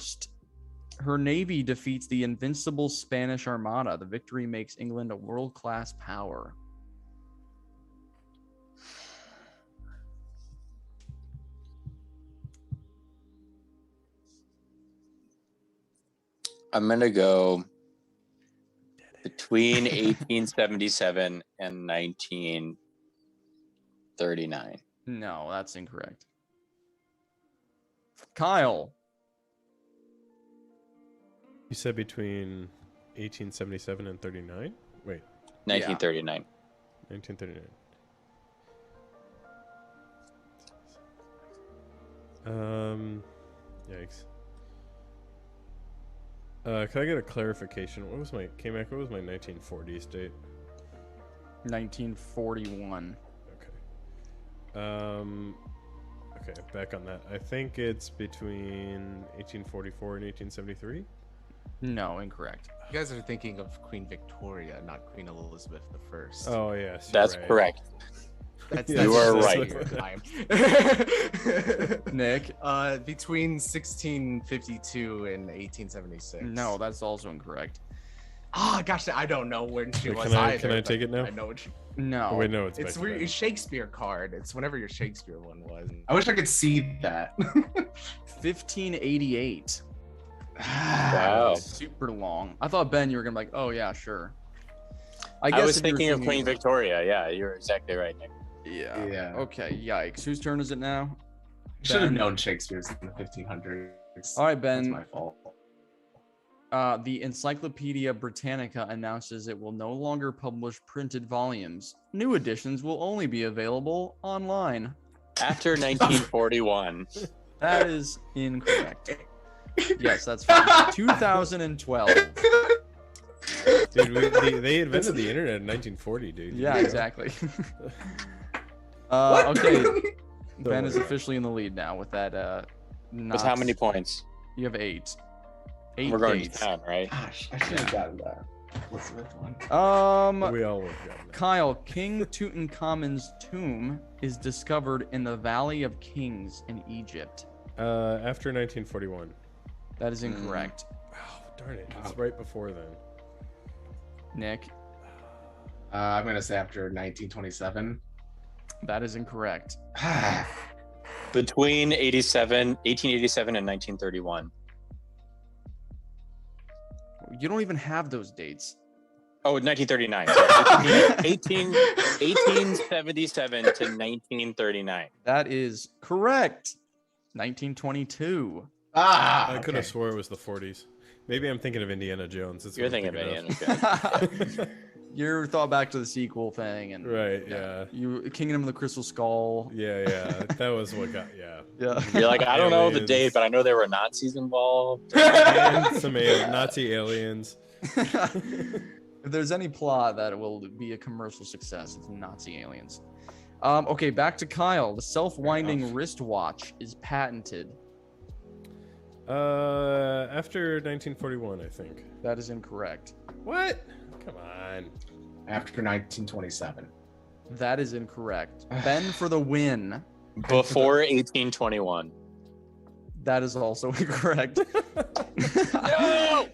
her navy defeats the invincible Spanish Armada. The victory makes England a world-class power. I'm gonna go between 1877 and 1939. No, that's incorrect. Kyle. You said between 1877 and 39? Wait, 1939. 1939. Yikes. Can I get a clarification? What was my Kmac? What was my 1940s date? 1941. Okay, back on that. I think it's between 1844 and 1873. No, incorrect. You guys are thinking of Queen Victoria, not Queen Elizabeth I. Oh yes, you're That's right. correct. That's, You are just right. your time. Nick. Between 1652 and 1876. No, that's also incorrect. Oh gosh, I don't know when she Wait, was can I- either. can I but take it now? I know what she, No. Oh, wait, no, it's it's back to weird. back. It's Shakespeare card. It's whenever your Shakespeare one was. I wish I could see that. 1588. Wow. Super long. I thought, Ben, you were going to be like, oh, yeah, sure. I guess was if you were thinking of Queen like- Victoria. Yeah, you're exactly right, Nick. Yeah. Yeah. Okay, yikes. Whose turn is it now? I should have Ben. known Shakespeare's in the 1500s. All right, That's Ben. my fault. The Encyclopedia Britannica announces it will no longer publish printed volumes. New editions will only be available online. After 1941. That is incorrect. Yes, that's fine. 2012. Dude, they invented the internet in 1940, dude. Yeah, You know? exactly. What? Okay, Ben Don't is worry. officially in the lead now with that. With how many points? You have 8. 8 We're going dates. to town, right? Gosh, I should have gotten that Elizabeth one. We all worked on that. Kyle, King Tutankhamun's tomb is discovered in the Valley of Kings in Egypt. After 1941. That is incorrect. Oh, darn it. It's right before then. Nick, I'm gonna say after 1927. that is incorrect. Between 1887 and 1931. You don't even have those dates. Oh, 1939. Sorry. 1877 to 1939. That is correct. 1922. Ah, I could have swore it was the 40s. Maybe I'm thinking of Indiana Jones. That's You're what I'm thinking of thinking Indiana. You thought back to the sequel thing, and Right, yeah. you Kingdom of the Crystal Skull. Yeah, that was what got, yeah. Yeah. You're like, I don't know the Aliens. date, but I know there were Nazis involved. And some Nazi aliens. If there's any plot that will be a commercial success, it's Nazi aliens. Okay, back to Kyle. The self-winding wristwatch is patented. After 1941, I think. That is incorrect. What? Come on. after 1927. That is incorrect. Ben for the win. Before 1821. That is also incorrect. No!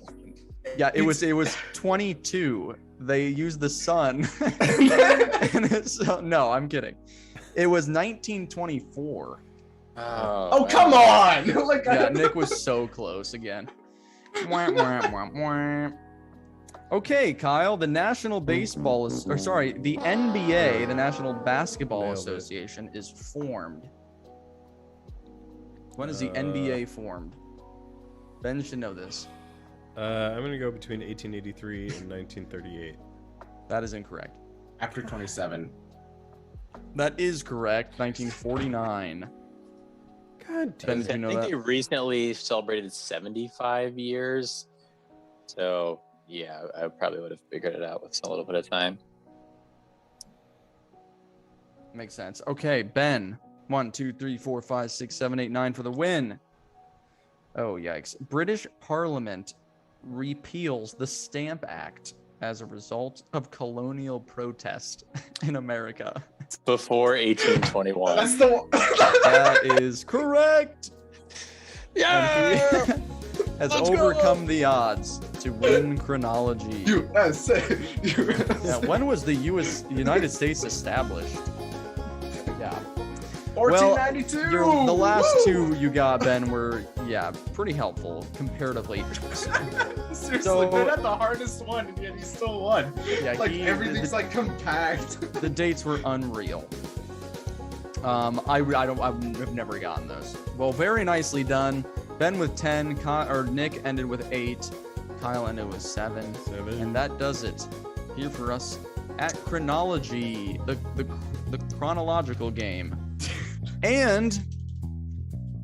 Yeah, it was 22. They used the sun. And no, I'm kidding. It was 1924. Oh, come on! Like, Yeah, Nick was so close again. Wah, wah, wah, wah. Okay, Kyle, the National Baseball, the NBA, the National Basketball Nailed it. Association, is formed. When is the NBA formed? Ben should know this. I'm gonna go between 1883 and 1938. That is incorrect. After 27. That is correct. 1949. God Ben, damn. did you know I think that? they recently celebrated 75 years. So yeah, I probably would have figured it out with a little bit of time. Makes sense. Okay, Ben. 1, 2, 3, 4, 5, 6, 7, 8, 9 for the win. Oh, yikes. British Parliament repeals the Stamp Act as a result of colonial protest in America. Before 1821. That's the one. That is correct. Yeah! And he has overcome the odds to win chronology. USA. Yeah, when was the United States established? Yeah. 1492. The last Woo! two you got, Ben, were, pretty helpful comparatively. Seriously, So- Ben had the hardest one, and yet he still won. Yeah, Like, everything's like compact. The dates were unreal. I've never gotten those. Well, very nicely done. Ben with 10, Nick ended with 8, Kyle ended with 7. 7. And that does it here for us at Chronology, the chronological game. And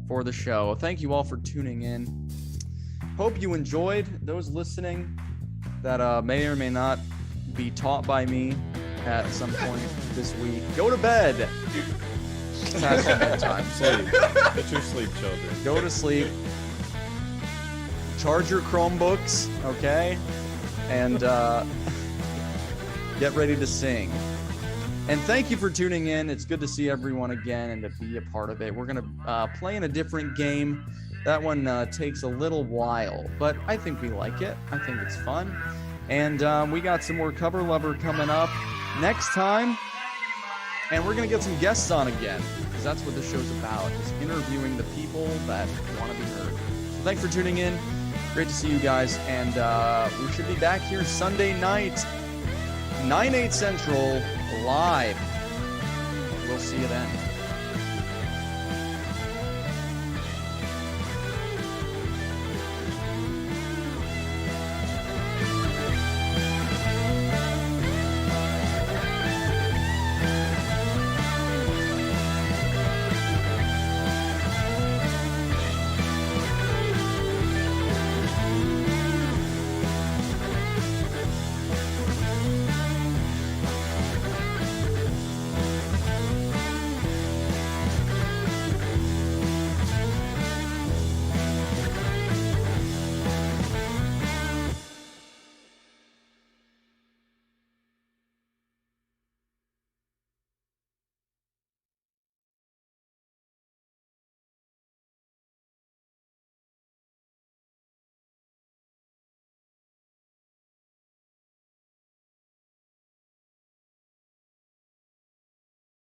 for the show, thank you all for tuning in. Hope you enjoyed. Those listening that may or may not be taught by me at some point this week, go to bed. It's past bedtime. Sleep. Get your sleep, children. Go to sleep. Charge your Chromebooks, okay? And get ready to sing. And thank you for tuning in. It's good to see everyone again and to be a part of it. We're going to play in a different game. That one takes a little while, but I think we like it. I think it's fun. And we got some more Cover Lover coming up next time. And we're going to get some guests on again, because that's what the show's about, is interviewing the people that want to be heard. So thanks for tuning in. Great to see you guys. And we should be back here Sunday night, 9/8 Central, live. We'll see you then.